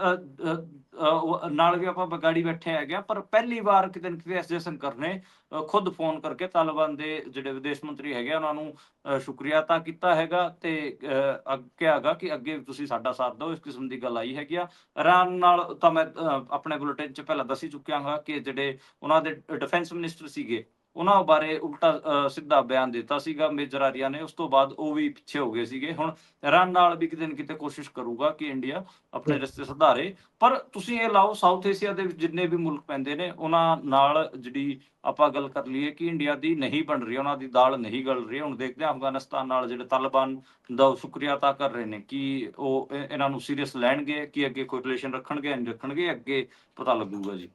ਨਾਲ ਵੀ ਆਪਾਂ ਵਿਗਾੜੀ ਬੈਠੇ ਹੈਗੇ ਆ। ਪਰ ਪਹਿਲੀ ਵਾਰ ਕਿਤੇ ਨਾ ਕਿਤੇ ਐਸ ਜੈਸ਼ੰਕਰ ਨੇ ਖੁਦ ਫੋਨ ਕਰਕੇ ਤਾਲਿਬਾਨ ਦੇ ਜਿਹੜੇ ਵਿਦੇਸ਼ ਮੰਤਰੀ ਹੈਗੇ ਉਹਨਾਂ ਨੂੰ ਸ਼ੁਕਰੀਆ ਅਦਾ ਕੀਤਾ ਹੈਗਾ, ਤੇ ਕਿਹਾ ਹੈਗਾ ਕਿ ਅੱਗੇ ਤੁਸੀਂ ਸਾਡਾ ਸਾਥ ਦਿਓ। ਇਸ ਕਿਸਮ ਦੀ ਗੱਲ ਆਈ ਹੈਗੀ ਆ। ਇਰਾਨ ਨਾਲ ਤਾਂ ਮੈਂ ਆਪਣੇ ਬੁਲੇਟਿਨ 'ਚ ਪਹਿਲਾਂ ਦੱਸ ਹੀ ਚੁੱਕਿਆ ਹਾਂ ਕਿ ਜਿਹੜੇ ਉਹਨਾਂ ਦੇ ਡਿਫੈਂਸ ਮਿਨਿਸਟਰ ਸੀਗੇ ਉਹਨਾਂ ਬਾਰੇ ਉਲਟਾ ਸਿੱਧਾ ਬਿਆਨ ਦਿੱਤਾ ਸੀਗਾ ਮੇਜਰ ਆਰੀਆ ਨੇ। ਉਸ ਤੋਂ ਬਾਅਦ ਉਹ ਵੀ ਪਿੱਛੇ ਹੋ ਗਏ ਸੀਗੇ। ਹੁਣ ਇਰਾਨ ਨਾਲ ਵੀ ਕਿਤੇ ਨਾ ਕਿਤੇ ਕੋਸ਼ਿਸ਼ ਕਰੂਗਾ ਕਿ ਇੰਡੀਆ ਆਪਣੇ ਰਸਤੇ ਸੁਧਾਰੇ। ਪਰ ਤੁਸੀਂ ਇਹ ਲਾਓ, ਸਾਊਥ ਏਸ਼ੀਆ ਦੇ ਜਿੰਨੇ ਵੀ ਮੁਲਕ ਪੈਂਦੇ ਨੇ ਉਹਨਾਂ ਨਾਲ ਜਿਹੜੀ ਆਪਾਂ ਗੱਲ ਕਰ ਲਈਏ ਕਿ ਇੰਡੀਆ ਦੀ ਨਹੀਂ ਬਣ ਰਹੀ, ਉਹਨਾਂ ਦੀ ਦਾਲ ਨਹੀਂ ਗਲ ਰਹੀ। ਹੁਣ ਦੇਖਦੇ ਹਾਂ ਅਫਗਾਨਿਸਤਾਨ ਨਾਲ ਜਿਹੜੇ ਤਾਲਿਬਾਨ ਦਾ ਸ਼ੁਕਰੀਆ ਅਦਾ ਕਰ ਰਹੇ ਨੇ ਕਿ ਉਹ ਇਹਨਾਂ ਨੂੰ ਸੀਰੀਅਸ ਲੈਣਗੇ, ਕਿ ਅੱਗੇ ਕੋਈ ਰਿਲੇਸ਼ਨ ਰੱਖਣਗੇ ਨਹੀਂ ਰੱਖਣਗੇ, ਅੱਗੇ ਪਤਾ ਲੱਗੂਗਾ ਜੀ।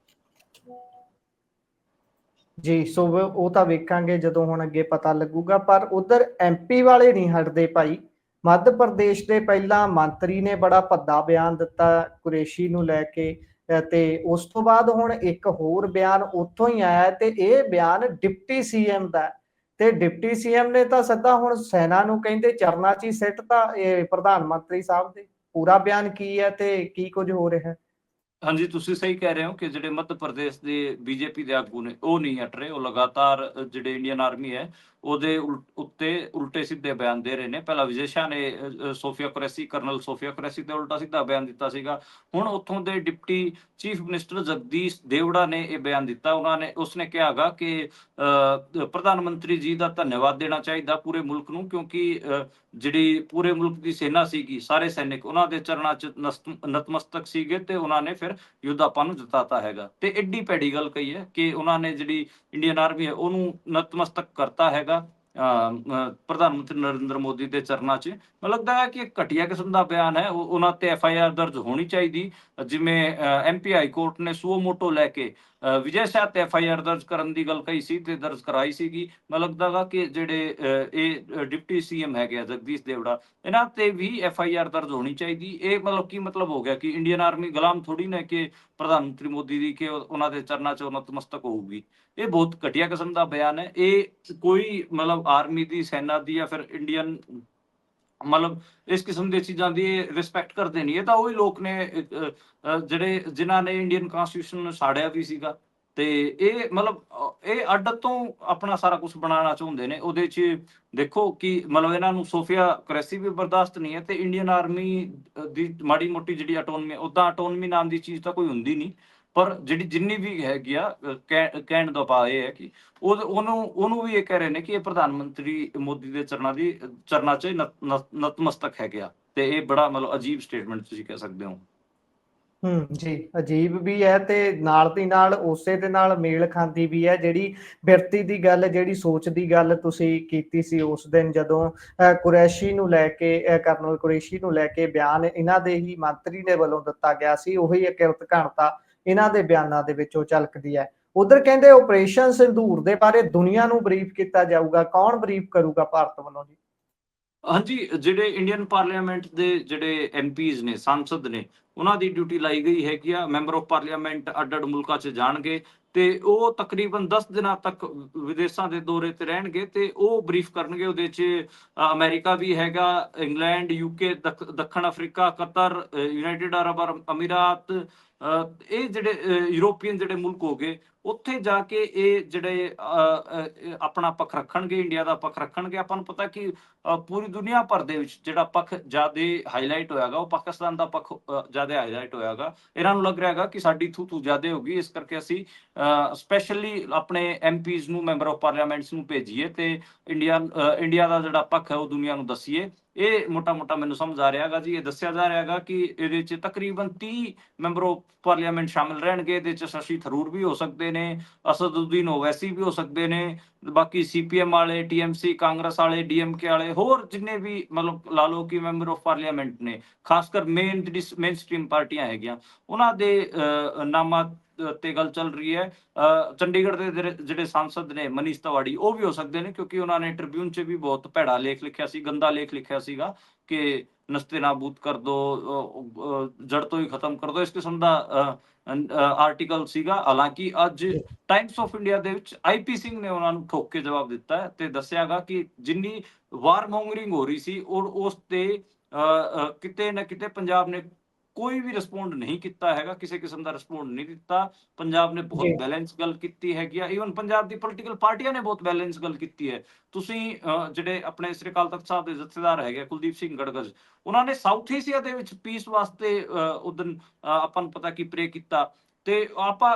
ਜੀ, ਸੋ ਉਹ ਤਾਂ ਵੇਖਾਂਗੇ ਜਦੋਂ ਹੁਣ ਅੱਗੇ ਪਤਾ ਲੱਗੂਗਾ। ਪਰ ਉਧਰ ਐਮਪੀ ਵਾਲੇ ਨਹੀਂ ਹਟਦੇ ਭਾਈ। ਮੱਧ ਪ੍ਰਦੇਸ਼ ਦੇ ਪਹਿਲਾਂ ਮੰਤਰੀ ਨੇ ਬੜਾ ਭੱਦਾ ਬਿਆਨ ਦਿੱਤਾ ਕੁਰੈਸ਼ੀ ਨੂੰ ਲੈ ਕੇ, ਤੇ ਉਸ ਤੋਂ ਬਾਅਦ ਹੁਣ ਇੱਕ ਹੋਰ ਬਿਆਨ ਉੱਥੋਂ ਹੀ ਆਇਆ, ਤੇ ਇਹ ਬਿਆਨ ਡਿਪਟੀ ਸੀਐਮ ਦਾ। ਤੇ ਡਿਪਟੀ ਸੀਐਮ ਨੇ ਤਾਂ ਸਿੱਧਾ ਹੁਣ ਸੈਨਾ ਨੂੰ ਕਹਿੰਦੇ ਚਰਨਾਂ 'ਚ ਹੀ ਸਿੱਟਤਾ ਇਹ ਪ੍ਰਧਾਨ ਮੰਤਰੀ ਸਾਹਿਬ ਦੇ। ਪੂਰਾ ਬਿਆਨ ਕੀ ਹੈ ਤੇ ਕੀ ਕੁਝ ਹੋ ਰਿਹਾ ਹੈ? ਹਾਂਜੀ, ਤੁਸੀਂ ਸਹੀ ਕਹਿ ਰਹੇ ਹੋ ਕਿ ਜਿਹੜੇ ਮੱਧ ਪ੍ਰਦੇਸ਼ ਦੇ ਬੀਜੇਪੀ ਦੇ ਆਗੂ ਨੇ ਉਹ ਨਹੀਂ ਹਟ ਰਹੇ। ਉਹ ਲਗਾਤਾਰ ਜਿਹੜੇ ਇੰਡੀਅਨ ਆਰਮੀ ਹੈ ਉਹਦੇ ਉੱਤੇ ਉਲਟੇ ਸਿੱਧੇ ਬਿਆਨ ਦੇ ਰਹੇ ਨੇ। ਪਹਿਲਾਂ ਵਿਜੇ ਸ਼ਾਹ ਨੇ ਕਰਨਲ ਸੋਫੀਆ ਕੁਰੈਸ਼ੀ ਤੇ ਉਲਟਾ ਸਿੱਧਾ ਬਿਆਨ ਦਿੱਤਾ ਸੀਗਾ। ਹੁਣ ਉੱਥੋਂ ਦੇ ਡਿਪਟੀ ਚੀਫ ਮਿਨਿਸਟਰ ਜਗਦੀਸ਼ ਦੇਵੜਾ ਨੇ ਇਹ ਬਿਆਨ ਦਿੱਤਾ। ਉਸਨੇ ਕਿਹਾ ਹੈਗਾ ਕਿ ਪ੍ਰਧਾਨ ਮੰਤਰੀ ਜੀ ਦਾ ਧੰਨਵਾਦ ਦੇਣਾ ਚਾਹੀਦਾ ਪੂਰੇ ਮੁਲਕ ਨੂੰ, ਕਿਉਂਕਿ ਜਿਹੜੀ ਪੂਰੇ ਮੁਲਕ ਦੀ ਸੈਨਾ ਸੀਗੀ, ਸਾਰੇ ਸੈਨਿਕ ਉਹਨਾਂ ਦੇ ਚਰਨਾਂ 'ਚ ਨਤਮਸਤਕ ਸੀਗੇ, ਤੇ ਉਹਨਾਂ ਨੇ ਫਿਰ ਯੁੱਧ ਆਪਾਂ ਨੂੰ ਜਿਤਾਤਾ ਹੈਗਾ। ਤੇ ਐਡੀ ਭੈੜੀ ਗੱਲ ਕਹੀ ਹੈ ਕਿ ਉਹਨਾਂ ਨੇ ਜਿਹੜੀ ਇੰਡੀਅਨ ਆਰਮੀ ਹੈ ਉਹਨੂੰ ਨਤਮਸਤਕ ਕਰਤਾ ਹੈਗਾ ਪ੍ਰਧਾਨ ਮੰਤਰੀ ਨਰਿੰਦਰ ਮੋਦੀ ਦੇ ਚਰਨਾਂ 'ਚ। ਮੈਨੂੰ ਲੱਗਦਾ ਹੈ ਕਿ ਇੱਕ ਘਟੀਆ ਕਿਸਮ ਦਾ ਬਿਆਨ ਹੈ। ਉਹਨਾਂ ਤੇ FIR ਦਰਜ ਹੋਣੀ ਚਾਹੀਦੀ, ਜਿਵੇਂ MP ਹਾਈ ਕੋਰਟ ਨੇ ਸੂਓ ਮੋਟੋ ਲੈ ਕੇ ਵਿਜੇ ਸ਼ਾਹ ਤੇ FIR ਦਰਜ ਕਰਨ ਦੀ ਗੱਲ ਕਹੀ ਸੀ ਤੇ ਦਰਜ ਕਰਾਈ ਸੀਗੀ। ਮੈਨੂੰ ਲੱਗਦਾ ਵਾ ਕਿ ਜਿਹੜੇ ਇਹ ਡਿਪਟੀ CM ਹੈਗੇ ਆ ਜਗਦੀਸ਼ ਦੇਵੜਾ, ਇਹਨਾਂ ਤੇ ਵੀ FIR ਦਰਜ ਹੋਣੀ ਚਾਹੀਦੀ। ਇਹ ਮਤਲਬ ਕੀ ਮਤਲਬ ਹੋ ਗਿਆ ਕਿ ਇੰਡੀਅਨ ਆਰਮੀ ਗੁਲਾਮ ਥੋੜੀ ਨਾ ਕਿ ਪ੍ਰਧਾਨ ਮੰਤਰੀ ਮੋਦੀ ਦੀ, ਕਿ ਉਹਨਾਂ ਦੇ ਚਰਨਾਂ 'ਚ ਨਤਮਸਤਕ ਹੋਊਗੀ। ਇਹ ਬਹੁਤ ਘਟੀਆ ਕਿਸਮ ਦਾ ਬਿਆਨ ਹੈ। ਇਹ ਕੋਈ ਮਤਲਬ ਆਰਮੀ ਦੀ, ਸੈਨਾ ਦੀ ਜਾਂ ਫਿਰ ਇੰਡੀਅਨ ਮਤਲਬ ਇਸ ਕਿਸਮ ਦੀਆਂ ਚੀਜ਼ਾਂ ਦੀ ਰਿਸਪੈਕਟ ਕਰਦੇ ਨਹੀਂ। ਇਹ ਤਾਂ ਉਹੀ ਲੋਕ ਨੇ ਜਿਨ੍ਹਾਂ ਨੇ ਇੰਡੀਅਨ ਕਨਸਟੀਟਿਊਸ਼ਨ ਸਾੜਿਆ ਵੀ ਸੀਗਾ। ਤੇ ਇਹ ਮਤਲਬ ਇਹ ਅੱਡ ਤੋਂ ਆਪਣਾ ਸਾਰਾ ਕੁਝ ਬਣਾਉਣਾ ਚਾਹੁੰਦੇ ਨੇ। ਉਹਦੇ 'ਚ ਦੇਖੋ ਕਿ ਮਤਲਬ ਇਹਨਾਂ ਨੂੰ ਸੋਫੀਆ ਕੁਰੈਸ਼ੀ ਵੀ ਬਰਦਾਸ਼ਤ ਨਹੀਂ ਹੈ, ਤੇ ਇੰਡੀਅਨ ਆਰਮੀ ਦੀ ਮਾੜੀ ਮੋਟੀ ਜਿਹੜੀ ਆਟੋਨਮੀ, ਉੱਦਾਂ ਆਟੋਨਮੀ ਨਾਮ ਦੀ ਚੀਜ਼ ਤਾਂ ਕੋਈ ਹੁੰਦੀ ਨਹੀਂ, ਪਰ ਜਿਹੜੀ ਜਿੰਨੀ ਵੀ ਹੈਗੀ ਆ ਕਹਿਣ ਦਾ ਭਾਵ ਇਹ ਹੈ ਕਿ ਉਹਨੂੰ ਵੀ ਇਹ ਕਹਿ ਰਹੇ ਨੇ ਕਿ ਇਹ ਪ੍ਰਧਾਨ ਮੰਤਰੀ ਮੋਦੀ ਦੇ ਚਰਨਾਂ 'ਚ ਨਤਮਸਤਕ ਹੈਗੇ ਆ। ਤੇ ਇਹ ਬੜਾ ਮਤਲਬ ਅਜੀਬ ਸਟੇਟਮੈਂਟ ਤੁਸੀਂ ਕਹਿ ਸਕਦੇ ਹੋ। ਜੀ, ਅਜੀਬ ਵੀ ਹੈ ਤੇ ਨਾਲ ਦੀ ਨਾਲ ਉਸੇ ਦੇ ਨਾਲ ਮੇਲ ਖਾਂਦੀ ਵੀ ਹੈ। ਜਿਹੜੀ ਬਿਰਤੀ ਦੀ ਗੱਲ, ਜਿਹੜੀ ਸੋਚ ਦੀ ਗੱਲ ਤੁਸੀਂ ਕੀਤੀ ਸੀ ਉਸ ਦਿਨ, ਜਦੋਂ ਕੁਰੈਸ਼ੀ ਨੂੰ ਲੈ ਕੇ, ਕਰਨਲ ਕੁਰੈਸ਼ੀ ਨੂੰ ਲੈ ਕੇ ਬਿਆਨ ਇਹਨਾਂ ਦੇ ਹੀ ਮੰਤਰੀ ਦੇ ਵੱਲੋਂ ਦਿੱਤਾ ਗਿਆ ਸੀ, ਉਹੀ ਕਿਰਤ ਘਣਤਾ ਇਹਨਾਂ ਦੇ ਬਿਆਨਾਂ ਦੇ ਵਿੱਚੋਂ ਝਲਕਦੀ ਹੈ। ਉਧਰ ਕਹਿੰਦੇ ਆਪਰੇਸ਼ਨ ਸਿੰਧੂਰ ਦੇ ਬਾਰੇ ਦੁਨੀਆ ਨੂੰ ਬਰੀਫ ਕੀਤਾ ਜਾਊਗਾ। ਕੌਣ ਬਰੀਫ ਕਰੂਗਾ ਭਾਰਤ ਵੱਲੋਂ ਜੀ? ਹਾਂਜੀ, ਜਿਹੜੇ ਇੰਡੀਅਨ ਪਾਰਲੀਮੈਂਟ ਦੇ ਜਿਹੜੇ MPs ਨੇ, ਸੰਸਦ ਨੇ, ਉਹਨਾਂ ਦੀ ਡਿਊਟੀ ਲਾਈ ਗਈ ਹੈਗੀ ਆ। ਮੈਂਬਰ ਆਫ ਪਾਰਲੀਮੈਂਟ ਅੱਡ-ਅੱਡ ਮੁਲਕਾਂ 'ਚ ਜਾਣਗੇ ਤੇ ਉਹ ਤਕਰੀਬਨ 10 ਦਿਨਾਂ ਤੱਕ ਵਿਦੇਸ਼ਾਂ ਦੇ ਦੌਰੇ ਤੇ ਰਹਿਣਗੇ ਤੇ ਉਹ ਬਰੀਫ ਕਰਨਗੇ। ਉਹਦੇ 'ਚ ਅਮਰੀਕਾ ਵੀ ਹੈਗਾ, ਇੰਗਲੈਂਡ, UK, ਦੱਖਣ ਅਫਰੀਕਾ, ਕਤਰ, ਯੂਨਾਈਟਿਡ ਅਰਬ ਅਮੀਰਾਤ, ਇਹ ਜਿਹੜੇ ਯੂਰੋਪੀਅਨ ਜਿਹੜੇ ਮੁਲਕ ਹੋ ਗਏ, ਉੱਥੇ ਜਾ ਕੇ ਇਹ ਜਿਹੜੇ ਆਪਣਾ ਪੱਖ ਰੱਖਣਗੇ, ਇੰਡੀਆ ਦਾ ਪੱਖ ਰੱਖਣਗੇ। ਆਪਾਂ ਨੂੰ ਪਤਾ ਕਿ ਪੂਰੀ ਦੁਨੀਆ ਭਰ ਦੇ ਵਿੱਚ ਜਿਹੜਾ ਪੱਖ ਜ਼ਿਆਦਾ ਹਾਈਲਾਈਟ ਹੋਇਆਗਾ ਉਹ ਪਾਕਿਸਤਾਨ ਦਾ ਪੱਖ ਜ਼ਿਆਦਾ ਹਾਈਲਾਈਟ ਹੋਇਆਗਾ। ਇਹਨਾਂ ਨੂੰ ਲੱਗ ਰਿਹਾ ਹੈਗਾ ਕਿ ਸਾਡੀ ਥੂ ਜ਼ਿਆਦਾ ਹੋ ਗਈ, ਇਸ ਕਰਕੇ ਅਸੀਂ ਸਪੈਸ਼ਲੀ ਆਪਣੇ ਐਮਪੀਜ਼ ਨੂੰ, ਮੈਂਬਰ ਆਫ ਪਾਰਲੀਮੈਂਟਸ ਨੂੰ ਭੇਜੀਏ ਤੇ ਇੰਡੀਆ ਦਾ ਜਿਹੜਾ ਪੱਖ ਹੈ ਉਹ ਦੁਨੀਆ ਨੂੰ ਦੱਸੀਏ। ਇਹ ਮੋਟਾ ਮੈਨੂੰ ਸਮਝ ਆ ਰਿਹਾ ਹੈਗਾ ਜੀ। ਇਹ ਦੱਸਿਆ ਜਾ ਰਿਹਾ ਹੈਗਾ ਕਿ ਇਹਦੇ 'ਚ ਤਕਰੀਬਨ 30 ਮੈਂਬਰ ਆਫ ਪਾਰਲੀਮੈਂਟ ਸ਼ਾਮਿਲ ਰਹਿਣਗੇ। ਇਹਦੇ 'ਚ ਸ਼ਸ਼ੀ ਥਰੂਰ ਵੀ ਹੋ ਸਕਦੇ ਨੇ, ਅਸਦੁੱਦੀਨ ਓਵੈਸੀ ਵੀ ਹੋ ਸਕਦੇ ਨੇ, ਬਾਕੀ ਸੀਪੀਐਮ ਵਾਲੇ, ਟੀਐਮਸੀ, ਕਾਂਗਰਸ ਵਾਲੇ, ਡੀਐਮਕੇ ਵਾਲੇ, ਹੋਰ ਜਿੰਨੇ ਵੀ ਮਤਲਬ ਲਾ ਲਓ ਕਿ ਮੈਂਬਰ ਆਫ ਪਾਰਲੀਮੈਂਟ ਨੇ, ਖਾਸ ਕਰ ਜਿਹੜੀ ਮੇਨ ਸਟ੍ਰੀਮ ਪਾਰਟੀਆਂ ਹੈਗੀਆਂ, ਉਹਨਾਂ ਦੇ ਨਾਮਾਂ ਤੇ ਗੱਲ ਚੱਲ ਰਹੀ ਹੈ। ਚੰਡੀਗੜ੍ਹ ਦੇ ਜਿਹੜੇ ਸਾਂਸਦ ਨੇ ਮਨੀਸ਼ ਤਿਵਾੜੀ, ਉਹ ਵੀ ਹੋ ਸਕਦੇ ਨੇ, ਕਿਉਂਕਿ ਉਹਨਾਂ ਨੇ ਟ੍ਰਿਬਿਊਨ 'ਚ ਵੀ ਬਹੁਤ ਭੈੜਾ ਲੇਖ ਲਿਖਿਆ ਸੀ, ਗੰਦਾ ਲੇਖ ਲਿਖਿਆ ਸੀਗਾ ਕਿ ਨਸਤੇ ਨਾਬੂਦ ਕਰ ਦੋ, ਜੜ ਤੋਂ ਹੀ ਖਤਮ ਕਰ ਦੋ, ਇਸ ਕਿਸਮ ਦਾ ਆਰਟੀਕਲ ਸੀਗਾ। ਹਾਲਾਂਕਿ ਅੱਜ ਟਾਈਮਸ ਆਫ ਇੰਡੀਆ ਦੇ ਵਿੱਚ ਆਈਪੀ ਸਿੰਘ ਨੇ ਉਹਨਾਂ ਨੂੰ ਠੋਕ ਕੇ ਜਵਾਬ ਦਿੱਤਾ ਹੈ ਤੇ ਦੱਸਿਆਗਾ ਕਿ ਜਿੰਨੀ ਵਾਰ ਮੌਂਗਰਿੰਗ ਹੋ ਰਹੀ ਸੀ ਔਰ ਉਸ ਤੇ ਕਿਤੇ ਨਾ ਕਿਤੇ ਪੰਜਾਬ ਨੇ ਕੋਈ ਵੀ ਰਿਸਪੌਂਡ ਨਹੀਂ ਕੀਤਾ ਹੈਗਾ, ਕਿਸੇ ਕਿਸਮ ਦਾ ਰਿਸਪੌਂਡ ਨਹੀਂ ਦਿੱਤਾ। ਪੰਜਾਬ ਨੇ ਬਹੁਤ ਬੈਲੈਂਸ ਗੱਲ ਕੀਤੀ ਹੈਗੀ ਆ। ਈਵਨ ਪੰਜਾਬ ਦੀ ਪੋਲੀਟੀਕਲ ਪਾਰਟੀਆਂ ਨੇ ਬਹੁਤ ਬੈਲੈਂਸ ਗੱਲ ਕੀਤੀ ਹੈ। ਤੁਸੀਂ ਜਿਹੜੇ ਆਪਣੇ ਸ੍ਰੀ ਅਕਾਲ ਤਖਤ ਸਾਹਿਬ ਦੇ ਜਥੇਦਾਰ ਹੈਗੇ ਕੁਲਦੀਪ ਸਿੰਘ ਗੜਗੜ, ਉਹਨਾਂ ਨੇ ਸਾਊਥ ਏਸ਼ੀਆ ਦੇ ਵਿੱਚ ਪੀਸ ਵਾਸਤੇ ਉਦਨ ਆਪਾਂ ਨੂੰ ਪਤਾ ਕਿ ਪ੍ਰੇ ਕੀਤਾ। ਤੇ ਆਪਾਂ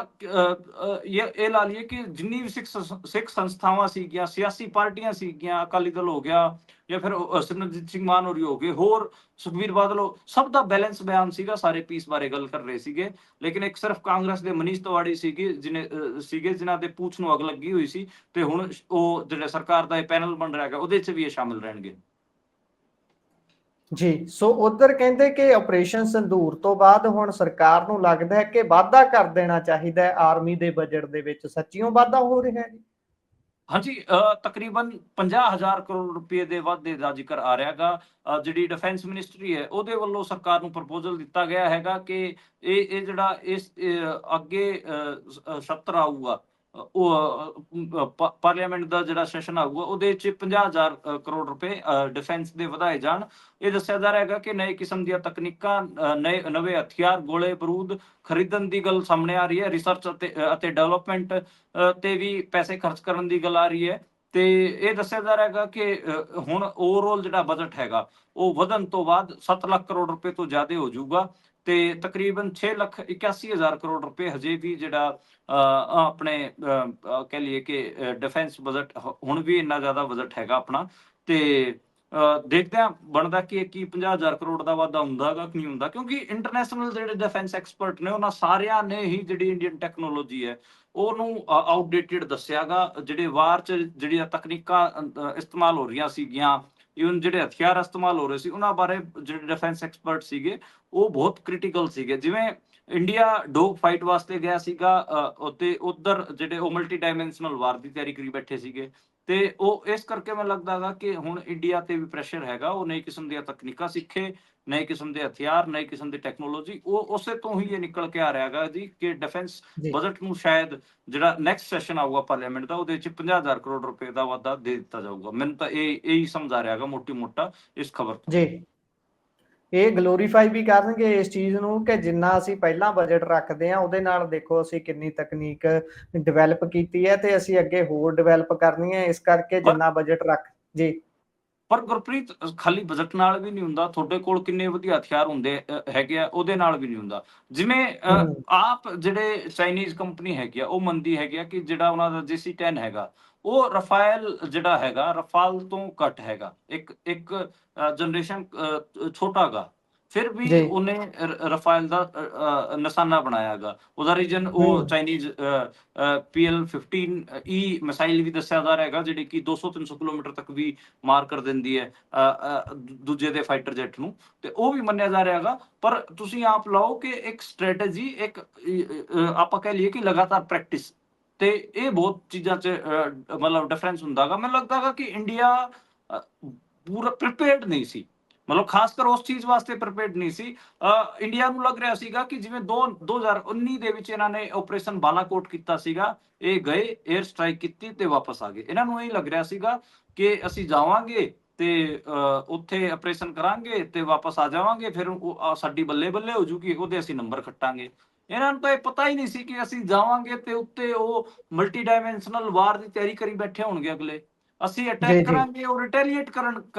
ਇਹ ਲਾ ਲਈਏ ਕਿ ਜਿੰਨੀ ਵੀ ਸਿੱਖ ਸੰਸਥਾਵਾਂ ਸੀਗੀਆਂ, ਸਿਆਸੀ ਪਾਰਟੀਆਂ ਸੀਗੀਆਂ, ਅਕਾਲੀ ਦਲ ਹੋ ਗਿਆ ਜਾਂ ਫਿਰ ਸਿਮਰਨਜੀਤ ਸਿੰਘ ਮਾਨ ਹੋਰੀ ਹੋ ਗਏ, ਹੋਰ ਸੁਖਬੀਰ ਬਾਦਲ, ਸਭ ਦਾ ਬੈਲੈਂਸ ਬਿਆਨ ਸੀਗਾ, ਸਾਰੇ ਪੀਸ ਬਾਰੇ ਗੱਲ ਕਰ ਰਹੇ ਸੀਗੇ। ਲੇਕਿਨ ਇੱਕ ਸਿਰਫ ਕਾਂਗਰਸ ਦੇ ਮਨੀਸ਼ ਤਿਵਾੜੀ ਜਿਨ੍ਹਾਂ ਦੇ ਪੂਛ ਨੂੰ ਅੱਗ ਲੱਗੀ ਹੋਈ ਸੀ, ਤੇ ਹੁਣ ਉਹ ਜਿਹੜਾ ਸਰਕਾਰ ਦਾ ਇਹ ਪੈਨਲ ਬਣ ਰਿਹਾ ਹੈਗਾ, ਉਹਦੇ 'ਚ ਵੀ ਇਹ ਸ਼ਾਮਿਲ ਰਹਿਣਗੇ ਜੀ। ਸੋ ਉਧਰ ਕਹਿੰਦੇ ਕਿ ਆਪਰੇਸ਼ਨ ਸੰਦੂਰ ਤੋਂ ਬਾਅਦ ਹੁਣ ਸਰਕਾਰ ਨੂੰ ਲੱਗਦਾ ਹੈ ਕਿ ਵਾਧਾ ਕਰ ਦੇਣਾ ਚਾਹੀਦਾ ਹੈ ਆਰਮੀ ਦੇ ਬਜਟ ਦੇ ਵਿੱਚ। ਸੱਚੀਓ ਵਾਧਾ ਹੋ ਰਿਹਾ ਹੈ ਜੀ? ਹਾਂਜੀ, ਤਕਰੀਬਨ 50,000 ਕਰੋੜ ਰੁਪਏ ਦੇ ਵਾਧੇ ਦਾ ਜ਼ਿਕਰ ਆ ਰਿਹਾ ਹੈਗਾ। ਜਿਹੜੀ ਡਿਫੈਂਸ ਮਿਨਿਸਟਰੀ ਹੈ ਉਹਦੇ ਵੱਲੋਂ ਸਰਕਾਰ ਨੂੰ ਪ੍ਰਪੋਜ਼ਲ ਦਿੱਤਾ ਗਿਆ ਹੈਗਾ ਕਿ ਇਹ ਜਿਹੜਾ ਇਸ ਅੱਗੇ ਸੱਤਰ ਆਊਗਾ, ਪਾਰਲੀਮੈਂਟ ਦਾ ਜਿਹੜਾ ਸੈਸ਼ਨ ਆਊਗਾ, ਉਹਦੇ 'ਚ 50,000 ਕਰੋੜ ਰੁਪਏ ਡਿਫੈਂਸ ਦੇ ਵਧਾਏ ਜਾਣ। ਇਹ ਦੱਸਿਆ ਜਾ ਰਿਹਾ ਹੈਗਾ ਕਿ ਨਏ ਕਿਸਮ ਦੀਆਂ ਤਕਨੀਕਾਂ, ਨਵੇਂ ਹਥਿਆਰ, ਗੋਲੇ ਬਰੂਦ ਖਰੀਦਣ ਦੀ ਗੱਲ ਸਾਹਮਣੇ ਆ ਰਹੀ ਹੈ। ਰਿਸਰਚ ਅਤੇ ਡਿਵੈਲਪਮੈਂਟ ਤੇ ਵੀ ਪੈਸੇ ਖਰਚ ਕਰਨ ਦੀ ਗੱਲ ਆ ਰਹੀ ਹੈ। ਤੇ ਇਹ ਦੱਸਿਆ ਜਾ ਰਿਹਾ ਹੈਗਾ ਕਿ ਹੁਣ ਓਵਰਆਲ ਜਿਹੜਾ ਬਜਟ ਹੈਗਾ ਉਹ ਵਧਣ ਤੋਂ ਬਾਅਦ 7 ਲੱਖ ਕਰੋੜ ਰੁਪਏ ਤੋਂ ਜ਼ਿਆਦਾ ਹੋ ਜਾਊਗਾ ਤੇ ਤਕਰੀਬਨ 6,81,000 ਕਰੋੜ ਰੁਪਏ ਹਜੇ ਵੀ ਜਿਹੜਾ ਆਪਣੇ ਕਹਿ ਲਈਏ ਕਿ ਡਿਫੈਂਸ ਬਜਟ ਹੁਣ ਵੀ ਇੰਨਾ ਜ਼ਿਆਦਾ ਬਜਟ ਹੈਗਾ ਆਪਣਾ। ਤੇ ਦੇਖਦੇ ਆ ਬਣਦਾ ਕਿ 50,000 ਕਰੋੜ ਦਾ ਵਾਧਾ ਹੁੰਦਾਗਾ ਕਿ ਨਹੀਂ ਹੁੰਦਾ, ਕਿਉਂਕਿ ਇੰਟਰਨੈਸ਼ਨਲ ਜਿਹੜੇ ਡਿਫੈਂਸ ਐਕਸਪਰਟ ਨੇ ਉਹਨਾਂ ਸਾਰਿਆਂ ਨੇ ਹੀ ਜਿਹੜੀ ਇੰਡੀਅਨ ਟੈਕਨੋਲੋਜੀ ਹੈ ਉਹਨੂੰ ਆਊਟਡੇਟਡ ਦੱਸਿਆਗਾ। ਜਿਹੜੇ ਵਾਰ 'ਚ ਜਿਹੜੀਆਂ ਤਕਨੀਕਾਂ ਇਸਤੇਮਾਲ ਹੋ ਰਹੀਆਂ ਸੀਗੀਆਂ, ਈਵਨ ਜਿਹੜੇ ਹਥਿਆਰ ਇਸਤੇਮਾਲ ਹੋ ਰਹੇ ਸੀ, ਉਹਨਾਂ ਬਾਰੇ ਜਿਹੜੇ ਡਿਫੈਂਸ ਐਕਸਪਰਟ ਸੀਗੇ ਉਹ ਬਹੁਤ ਕ੍ਰਿਟੀਕਲ ਸੀਗੇ। ਜਿਵੇਂ ਇੰਡੀਆ ਡੋਗ ਫਾਈਟ ਵਾਸਤੇ ਗਿਆ ਸੀਗਾ ਤੇ ਉਧਰ ਜਿਹੜੇ ਉਹ ਮਲਟੀ ਡਾਇਮੈਂਸ਼ਨਲ ਵਾਰ ਦੀ ਤਿਆਰੀ ਕਰੀ ਬੈਠੇ ਸੀਗੇ। ਤੇ ਉਹ ਇਸ ਕਰਕੇ ਮੈਨੂੰ ਲੱਗਦਾ ਹੈਗਾ ਕਿ ਹੁਣ ਇੰਡੀਆ ਤੇ ਵੀ ਪ੍ਰੈਸ਼ਰ ਹੈਗਾ, ਉਹ ਨਈ ਕਿਸਮ ਦੀਆਂ ਤਕਨੀਕਾਂ ਸਿੱਖੇ, ਨਏ ਕਿਸਮ ਦੇ ਹਥਿਆਰ, ਨਈ ਕਿਸਮ ਦੀ ਟੈਕਨੋਲੋਜੀ। ਉਹ ਉਸੇ ਤੋਂ ਹੀ ਇਹ ਨਿਕਲ ਕੇ ਆ ਰਿਹਾ ਹੈਗਾ ਜੀ ਕਿ ਡਿਫੈਂਸ ਬਜਟ ਨੂੰ ਸ਼ਾਇਦ ਜਿਹੜਾ ਨੈਕਸਟ ਸੈਸ਼ਨ ਆਊਗਾ ਪਾਰਲੀਮੈਂਟ ਦਾ, ਉਹਦੇ 'ਚ 50,000 ਕਰੋੜ ਰੁਪਏ ਦਾ ਵਾਧਾ ਦੇ ਦਿੱਤਾ ਜਾਊਗਾ। ਮੈਨੂੰ ਤਾਂ ਇਹੀ ਸਮਝ ਆ ਰਿਹਾ ਹੈਗਾ ਮੋਟੀ ਮੋਟਾ ਇਸ ਖਬਰ ਤੋਂ ਜੀ। ਇਹ ਗਲੋਰੀਫਾਈ ਵੀ ਕਰਨਗੇ ਇਸ ਚੀਜ਼ ਨੂੰ ਕਿ ਜਿੰਨਾ ਅਸੀਂ ਪਹਿਲਾਂ ਬਜਟ ਰੱਖਦੇ ਆ ਉਹਦੇ ਨਾਲ ਦੇਖੋ ਅਸੀਂ ਕਿੰਨੀ ਤਕਨੀਕ ਡਿਵੈਲਪ ਕੀਤੀ ਹੈ ਤੇ ਅਸੀਂ ਅੱਗੇ ਹੋਰ ਡਿਵੈਲਪ ਕਰਨੀ ਹੈ, ਇਸ ਕਰਕੇ ਜਿੰਨਾ ਬਜਟ ਰੱਖ ਜੀ। ਪਰ ਗੁਰਪ੍ਰੀਤ, ਖਾਲੀ ਬਜਟ ਨਾਲ ਵੀ ਨਹੀਂ ਹੁੰਦਾ। ਤੁਹਾਡੇ ਕੋਲ ਕਿੰਨੇ ਵਧੀਆ ਹਥਿਆਰ ਹੁੰਦੇ ਹੈਗੇ ਆ, ਉਹਦੇ ਨਾਲ ਵੀ ਨਹੀਂ ਹੁੰਦਾ। ਜਿਵੇਂ ਆਪ ਜਿਹੜੇ ਚਾਈਨੀਜ਼ ਕੰਪਨੀ ਹੈਗੀ ਆ ਉਹ ਮੰਨਦੀ ਹੈਗੀ ਆ ਕਿ ਜਿਹੜਾ ਉਹਨਾਂ ਦਾ JC-10 ਹੈਗਾ ਉਹ ਰਫਾਇਲ ਜਿਹੜਾ ਹੈਗਾ ਰਫਾਲ ਤੋਂ ਘੱਟ ਹੈਗਾ, ਇੱਕ ਜਨਰੇਸ਼ਨ ਛੋਟਾ ਗਾ, ਫਿਰ ਵੀ ਉਹਨੇ ਰਫਾਇਲ ਦਾ ਨਿਸ਼ਾਨਾ ਬਣਾਇਆ ਹੈਗਾ। ਉਹਦਾ ਰੀਜਨ ਉਹ ਚਾਈਨੀਜ਼ PL-15E ਮਿਸਾਈਲ ਵੀ ਦੱਸਿਆ ਜਾ ਰਿਹਾ ਹੈਗਾ, ਜਿਹੜੀ ਕਿ 200-300 ਕਿਲੋਮੀਟਰ ਤੱਕ ਵੀ ਮਾਰ ਕਰ ਦਿੰਦੀ ਹੈ ਦੂਜੇ ਦੇ ਫਾਈਟਰ ਜੈਟ ਨੂੰ, ਤੇ ਉਹ ਵੀ ਮੰਨਿਆ ਜਾ ਰਿਹਾ ਹੈਗਾ। ਪਰ ਤੁਸੀਂ ਆਪ ਲਓ ਕਿ ਇੱਕ ਸਟ੍ਰੈਟਜੀ, ਇੱਕ ਆਪਾਂ ਕਹਿ ਲਈਏ ਕਿ ਲਗਾਤਾਰ ਪ੍ਰੈਕਟਿਸ, ਤੇ ਇਹ ਬਹੁਤ ਚੀਜ਼ਾਂ 'ਚ ਮਤਲਬ ਡਿਫਰੈਂਸ ਹੁੰਦਾ ਹੈਗਾ। ਮੈਨੂੰ ਲੱਗਦਾ ਹੈਗਾ ਕਿ ਇੰਡੀਆ ਪੂਰਾ ਪ੍ਰੀਪੇਅਰਡ ਨਹੀਂ ਸੀ, ਮਤਲਬ ਖਾਸ ਕਰ ਉਸ ਚੀਜ਼ ਵਾਸਤੇ ਪ੍ਰੀਪੇਅਰਡ ਨਹੀਂ ਸੀ। ਇੰਡੀਆ ਨੂੰ ਲੱਗ ਰਿਹਾ ਸੀਗਾ ਕਿ ਜਿਵੇਂ 2019 ਦੇ ਵਿੱਚ ਇਹਨਾਂ ਨੇ ਆਪਰੇਸ਼ਨ ਬਾਲਾਕੋਟ ਕੀਤਾ ਸੀਗਾ, ਇਹ ਗਏ, 에ਅਰ ਸਟ੍ਰਾਈਕ ਕੀਤੀ ਤੇ ਵਾਪਸ ਆ ਗਏ। ਇਹਨਾਂ ਨੂੰ ਇਹ ਲੱਗ ਰਿਹਾ ਸੀਗਾ ਕਿ ਅਸੀਂ ਜਾਵਾਂਗੇ ਤੇ ਉੱਥੇ ਆਪਰੇਸ਼ਨ ਕਰਾਂਗੇ ਤੇ ਵਾਪਸ ਆ ਜਾਵਾਂਗੇ, ਫਿਰ ਸਾਡੀ ਬੱਲੇ ਬੱਲੇ ਹੋ ਜੂਗੀ, ਉਹਦੇ ਅਸੀਂ ਨੰਬਰ ਖੱਟਾਂਗੇ। ਇਹਨਾਂ ਨੂੰ ਤਾਂ ਇਹ ਪਤਾ ਹੀ ਨਹੀਂ ਸੀ ਕਿ ਅਸੀਂ ਜਾਵਾਂਗੇ ਤੇ ਉੱਤੇ ਉਹ ਮਲਟੀ ਡਾਇਮੈਂਸ਼ਨਲ ਵਾਰ ਦੀ ਤਿਆਰੀ ਕਰੀ ਬੈਠੇ ਹੋਣਗੇ ਅਗਲੇ। ਅਸੀਂ ਅਟੈਕ ਜੀ ਜੀ। ਕਰਾਂਗੇ, ਉਹ ਰਿਟੈਲੀਏਟ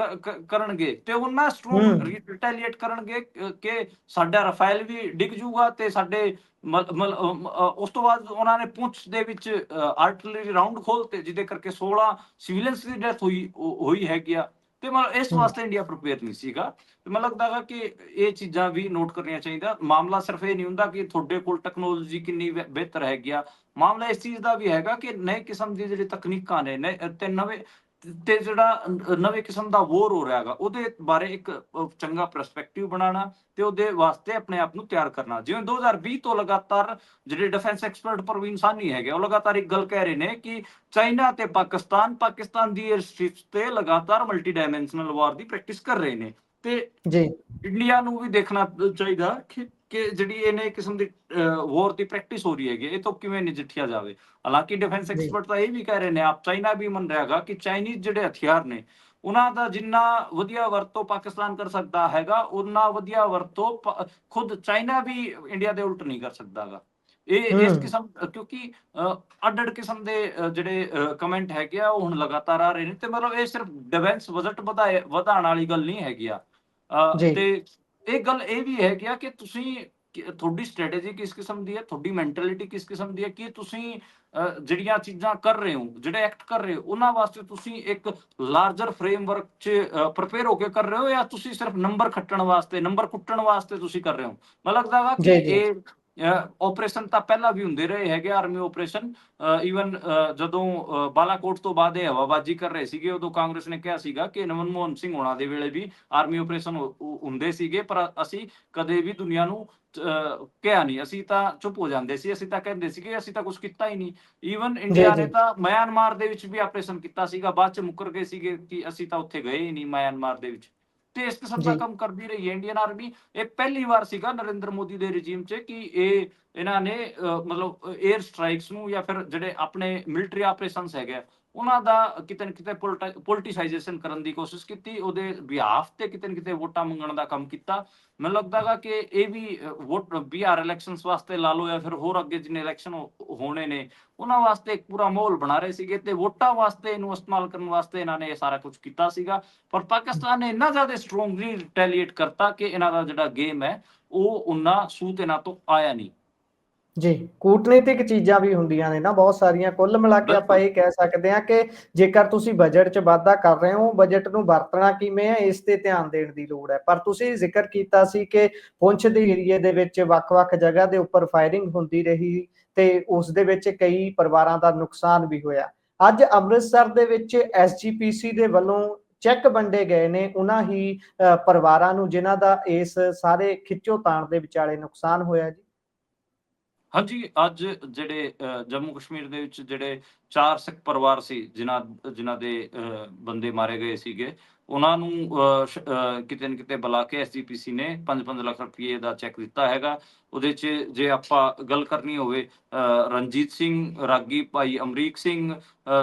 ਕਰਨਗੇ ਤੇ ਉਹਨਾਂ ਸਟਰੋਂਗ ਹੂੰ ਰਿਟੈਲੀਏਟ ਕਰਨਗੇ ਕਿ ਸਾਡਾ ਰਫਾਇਲ ਵੀ ਡਿੱਗ ਜੂਗਾ ਤੇ ਸਾਡੇ ਉਸ ਤੋਂ ਬਾਅਦ ਉਹਨਾਂ ਨੇ ਪੁੰਛ ਦੇ ਵਿੱਚ ਆਰਟਿਲਰੀ ਰਾਉਂਡ ਖੋਲਤੇ, ਜਿਹਦੇ ਕਰਕੇ 16 ਸਿਵੀਲੀਅਨਸ ਦੀ ਡੈਥ ਹੋਈ ਹੈਗੀ ਆ। ਤੇ ਮਤਲਬ ਇਸ ਹੂੰ ਵਾਸਤੇ ਇੰਡੀਆ ਪ੍ਰਿਪੇਅਰ ਨਹੀਂ ਸੀਗਾ। ਤੇ ਮੈਨੂੰ ਲੱਗਦਾ ਹੈ ਕਿ ਇਹ ਚੀਜ਼ਾਂ ਵੀ ਨੋਟ ਕਰਨੀਆਂ ਚਾਹੀਦਾ। ਮਾਮਲਾ ਸਿਰਫ ਇਹ ਨਹੀਂ ਹੁੰਦਾ ਕਿ ਤੁਹਾਡੇ ਕੋਲ ਟੈਕਨੋਲੋਜੀ ਕਿੰਨੀ ਬਿਹਤਰ ਹੈਗੀ ਆ, ਮਾਮਲਾ ਇਸ ਚੀਜ਼ ਦਾ ਵੀ ਹੈਗਾ ਕਿ ਨਵੇਂ ਕਿਸਮ ਦੀ ਜਿਹੜੀ ਤਕਨੀਕਾਂ ਨੇ ਤੇ ਨਵੇਂ ਤੇ ਜਿਹੜਾ ਨਵੇਂ ਕਿਸਮ ਦਾ ਵੋਰ ਹੋ ਰਿਹਾ ਹੈਗਾ, ਉਹਦੇ ਬਾਰੇ ਇੱਕ ਚੰਗਾ ਪਰਸਪੈਕਟਿਵ ਬਣਾਉਣਾ ਤੇ ਉਹਦੇ ਵਾਸਤੇ ਆਪਣੇ ਆਪ ਨੂੰ ਤਿਆਰ ਕਰਨਾ। ਜਿਵੇਂ 2020 ਤੋਂ ਲਗਾਤਾਰ ਜਿਹੜੇ ਡਿਫੈਂਸ ਐਕਸਪਰਟ ਪ੍ਰਵੀਨ ਸਾਨੀ ਹੈਗੇ, ਉਹ ਲਗਾਤਾਰ ਇੱਕ ਗੱਲ ਕਹਿ ਰਹੇ ਨੇ ਕਿ ਚਾਈਨਾ ਤੇ ਪਾਕਿਸਤਾਨ ਦੀ 에ਅਰ ਸਟ੍ਰਿਪਸ ਤੇ ਲਗਾਤਾਰ ਮਲਟੀ ਡਾਇਮੈਂਸ਼ਨਲ ਵਾਰ ਦੀ ਪ੍ਰੈਕਟਿਸ ਕਰ ਰਹੇ ਨੇ। ਤੇ ਜੀ ਇੰਡੀਆ ਨੂੰ ਵੀ ਦੇਖਣਾ ਚਾਹੀਦਾ ਕਿ ਜਿਹੜੀ ਇਹਨੇ ਕਿਸਮ ਦੀ ਵਾਰ ਦੀ ਪ੍ਰੈਕਟਿਸ ਹੋ ਰਹੀ ਹੈਗੀ, ਇਹ ਤੋਂ ਕਿਵੇਂ ਨਜਿੱਠਿਆ ਜਾਵੇ। ਹਾਲਾਂਕਿ ਡਿਫੈਂਸ ਜੀ ਐਕਸਪਰਟ ਤਾਂ ਇਹ ਵੀ ਕਹਿ ਰਹੇ ਨੇ, ਆਪ ਚਾਈਨਾ ਵੀ ਮੰਨ ਰਿਹਾ ਹੈਗਾ ਕਿ ਚਾਈਨੀਜ਼ ਜਿਹੜੇ ਹਥਿਆਰ ਨੇ ਉਹਨਾਂ ਦਾ ਜਿੰਨਾ ਵਧੀਆ ਵਰਤੋਂ ਪਾਕਿਸਤਾਨ ਕਰ ਸਕਦਾ ਹੈਗਾ, ਉਨਾ ਵਧੀਆ ਵਰਤੋਂ ਖੁਦ ਚਾਈਨਾ ਵੀ ਇੰਡੀਆ ਦੇ ਉਲਟ ਨਹੀਂ ਕਰ ਸਕਦਾਗਾ। ਇਹ ਇਸ ਹੂੰ ਕਿਸਮ ਕਿਉਂਕਿ ਅੱਡ-ਅੱਡ ਕਿਸਮ ਦੇ ਜਿਹੜੇ ਕਮੈਂਟ ਹੈਗੇ ਆ, ਉਹ ਹੁਣ ਲਗਾਤਾਰ ਆ ਰਹੇ ਨੇ। ਤੇ ਮਤਲਬ ਇਹ ਸਿਰਫ ਡਿਫੈਂਸ ਬਜਟ ਵਧਾਉਣ ਵਾਲੀ ਗੱਲ ਨਹੀਂ ਹੈਗੀ ਆ। ਜੀ ਤੇ ਇਹ ਗੱਲ ਇਹ ਵੀ ਹੈਗੀ ਆ ਕਿ ਤੁਸੀਂ ਤੁਹਾਡੀ ਸਟ੍ਰੈਟੇਜੀ ਕਿਸ ਕਿਸਮ ਦੀ ਹੈ, ਤੁਹਾਡੀ ਮੈਂਟੈਲਿਟੀ ਕਿਸ ਕਿਸਮ ਦੀ ਹੈ, ਕਿ ਤੁਸੀਂ ਜਿਹੜੀਆਂ ਚੀਜ਼ਾਂ ਕਰ ਰਹੇ ਹੋ, ਜਿਹੜੇ ਐਕਟ ਕਰ ਰਹੇ ਹੋ, ਉਹਨਾਂ ਵਾਸਤੇ ਤੁਸੀਂ ਇੱਕ ਲਾਰਜਰ ਫਰੇਮਵਰਕ 'ਚ ਪ੍ਰਪੇਅਰ ਹੋ ਕੇ ਕਰ ਰਹੇ ਹੋ, ਜਾਂ ਤੁਸੀਂ ਸਿਰਫ ਨੰਬਰ ਖੱਟਣ ਵਾਸਤੇ, ਨੰਬਰ ਕੁੱਟਣ ਵਾਸਤੇ ਤੁਸੀਂ ਕਰ ਰਹੇ ਹੋ। ਮੈਨੂੰ ਲੱਗਦਾ ਵਾ ਕਿ ਜੀ ਜੀ ਇਹ ਆਪਰੇਸ਼ਨ ਤਾਂ ਪਹਿਲਾਂ ਵੀ ਹੁੰਦੇ ਰਹੇ ਹੈਗੇ, ਆਰਮੀ ਆਪਰੇਸ਼ਨ। ਈਵਨ ਜਦੋਂ ਬਾਲਾਕੋਟ ਤੋਂ ਬਾਅਦ ਇਹ ਹਵਾਬਾਜ਼ੀ ਕਰ ਰਹੇ ਸੀਗੇ, ਉਦੋਂ ਕਾਂਗਰਸ ਨੇ ਕਿਹਾ ਸੀਗਾ ਕਿ ਮਨਮੋਹਨ ਸਿੰਘ ਹੋਣਾ ਦੇ ਵੇਲੇ ਵੀ ਆਰਮੀ ਆਪਰੇਸ਼ਨ ਹੁੰਦੇ ਸੀਗੇ, ਪਰ ਅਸੀਂ ਕਦੇ ਵੀ ਦੁਨੀਆ ਨੂੰ ਕਿਹਾ ਨਹੀਂ, ਅਸੀਂ ਤਾਂ ਚੁੱਪ ਹੋ ਜਾਂਦੇ ਸੀ, ਅਸੀਂ ਤਾਂ ਕਹਿੰਦੇ ਸੀਗੇ ਅਸੀਂ ਤਾਂ ਕੁਝ ਕੀਤਾ ਹੀ ਨਹੀਂ। ਈਵਨ ਜੀ ਇੰਡੀਆ ਨੇ ਜੀ ਤਾਂ ਮਿਆਂਮਾਰ ਦੇ ਵਿੱਚ ਵੀ ਆਪਰੇਸ਼ਨ ਕੀਤਾ ਸੀਗਾ, ਬਾਅਦ ਚ ਮੁੱਕਰ ਗਏ ਸੀਗੇ ਕਿ ਅਸੀਂ ਤਾਂ ਉੱਥੇ ਗਏ ਹੀ ਨਹੀਂ ਮਿਆਂਮਾਰ ਦੇ ਵਿੱਚ। ਤੇ ਇਸ ਕਿਸਮ ਦਾ ਜੀ ਕੰਮ ਕਰਦੀ ਰਹੀ ਹੈ ਇੰਡੀਅਨ ਆਰਮੀ। ਇਹ ਪਹਿਲੀ ਵਾਰ ਸੀਗਾ ਨਰਿੰਦਰ ਮੋਦੀ ਦੇ ਰਜੀਮ 'ਚ ਕਿ ਇਹਨਾਂ ਨੇ ਮਤਲਬ 에ਅਰ ਸਟ੍ਰਾਈਕਸ ਨੂੰ ਜਾਂ ਫਿਰ ਜਿਹੜੇ ਆਪਣੇ ਮਿਲਟਰੀ ਆਪਰੇਸ਼ਨਸ ਹੈਗੇ ਉਹਨਾਂ ਦਾ ਕਿਤੇ ਨਾ ਕਿਤੇ ਪੋਲਿਟਿਸਾਈਜੇਸ਼ਨ ਕਰਨ ਦੀ ਕੋਸ਼ਿਸ਼ ਕੀਤੀ, ਉਹਦੇ ਬਿਹਾਫ ਤੇ ਕਿਤੇ ਨਾ ਕਿਤੇ ਵੋਟਾਂ ਮੰਗਣ ਦਾ ਕੰਮ ਕੀਤਾ। ਮੈਨੂੰ ਲੱਗਦਾ ਹੈਗਾ ਕਿ ਇਹ ਵੀ ਵੋਟ ਬਿਹਾਰ ਇਲੈਕਸ਼ਨਸ ਵਾਸਤੇ ਲਾ ਲਓ ਜਾਂ ਫਿਰ ਹੋਰ ਅੱਗੇ ਜਿੰਨੇ ਇਲੈਕਸ਼ਨ ਹੋਣੇ ਨੇ ਉਹਨਾਂ ਵਾਸਤੇ ਇੱਕ ਪੂਰਾ ਮਾਹੌਲ ਬਣਾ ਰਹੇ ਸੀਗੇ, ਤੇ ਵੋਟਾਂ ਵਾਸਤੇ ਇਹਨੂੰ ਇਸਤੇਮਾਲ ਕਰਨ ਵਾਸਤੇ ਇਹਨਾਂ ਨੇ ਇਹ ਸਾਰਾ ਕੁਝ ਕੀਤਾ ਸੀਗਾ। ਪਰ ਪਾਕਿਸਤਾਨ ਨੇ ਇੰਨਾ ਜ਼ਿਆਦਾ ਸਟਰੋਂਗਲੀ ਰਿਟੈਲੀਏਟ ਕਰਤਾ ਕਿ ਇਹਨਾਂ ਦਾ ਜਿਹੜਾ ਗੇਮ ਹੈ ਉਹ ਉਨਾ ਸੂਤ ਇਹਨਾਂ ਤੋਂ ਆਇਆ ਨਹੀਂ। ਜੀ ਕੂਟਨੀਤਿਕ ਚੀਜ਼ਾਂ ਵੀ ਹੁੰਦੀਆਂ ਨੇ ਨਾ ਬਹੁਤ ਸਾਰੀਆਂ। ਕੁੱਲ ਮਿਲਾ ਕੇ ਆਪਾਂ ਬਿਲਕੁਲ ਇਹ ਕਹਿ ਸਕਦੇ ਹਾਂ ਕਿ ਜੇਕਰ ਤੁਸੀਂ ਬਜਟ 'ਚ ਵਾਧਾ ਕਰ ਰਹੇ ਹੋ, ਬਜਟ ਨੂੰ ਵਰਤਣਾ ਕਿਵੇਂ ਹੈ ਇਸ ਤੇ ਧਿਆਨ ਦੇਣ ਦੀ ਲੋੜ ਹੈ। ਪਰ ਤੁਸੀਂ ਜ਼ਿਕਰ ਕੀਤਾ ਸੀ ਕਿ ਪੁੰਛ ਦੇ ਏਰੀਏ ਦੇ ਵਿੱਚ ਵੱਖ-ਵੱਖ ਜਗ੍ਹਾ ਦੇ ਉੱਪਰ ਫਾਇਰਿੰਗ ਹੁੰਦੀ ਰਹੀ ਤੇ ਉਸ ਦੇ ਵਿੱਚ ਕਈ ਪਰਿਵਾਰਾਂ ਦਾ ਨੁਕਸਾਨ ਵੀ ਹੋਇਆ। ਅੱਜ ਅੰਮ੍ਰਿਤਸਰ ਦੇ ਵਿੱਚ ਐਸਜੀਪੀਸੀ ਦੇ ਵੱਲੋਂ ਚੈੱਕ ਵੰਡੇ ਗਏ ਨੇ ਉਹਨਾਂ ਹੀ ਪਰਿਵਾਰਾਂ ਨੂੰ ਜਿਨ੍ਹਾਂ ਦਾ ਇਸ ਸਾਰੇ ਖਿੱਚੋਤਾਣ ਦੇ ਵਿਚਾਲੇ ਨੁਕਸਾਨ ਹੋਇਆ ਜੀ। ਹਾਂਜੀ, ਅੱਜ ਜਿਹੜੇ ਜੰਮੂ ਕਸ਼ਮੀਰ ਦੇ ਵਿੱਚ ਜਿਹੜੇ 4 ਸਿੱਖ ਪਰਿਵਾਰ ਸੀ ਜਿਨ੍ਹਾਂ ਦੇ ਬੰਦੇ ਮਾਰੇ ਗਏ ਸੀਗੇ, ਉਹਨਾਂ ਨੂੰ ਕਿਤੇ ਨਾ ਕਿਤੇ ਬੁਲਾ ਕੇ ਐਸਜੀਪੀਸੀ ਨੇ 5-5 ਲੱਖ ਰੁਪਏ ਦਾ ਚੈੱਕ ਦਿੱਤਾ ਹੈਗਾ। ਉਹਦੇ 'ਚ ਜੇ ਆਪਾਂ ਗੱਲ ਕਰਨੀ ਹੋਵੇ ਰਣਜੀਤ ਸਿੰਘ ਰਾਗੀ, ਭਾਈ ਅਮਰੀਕ ਸਿੰਘ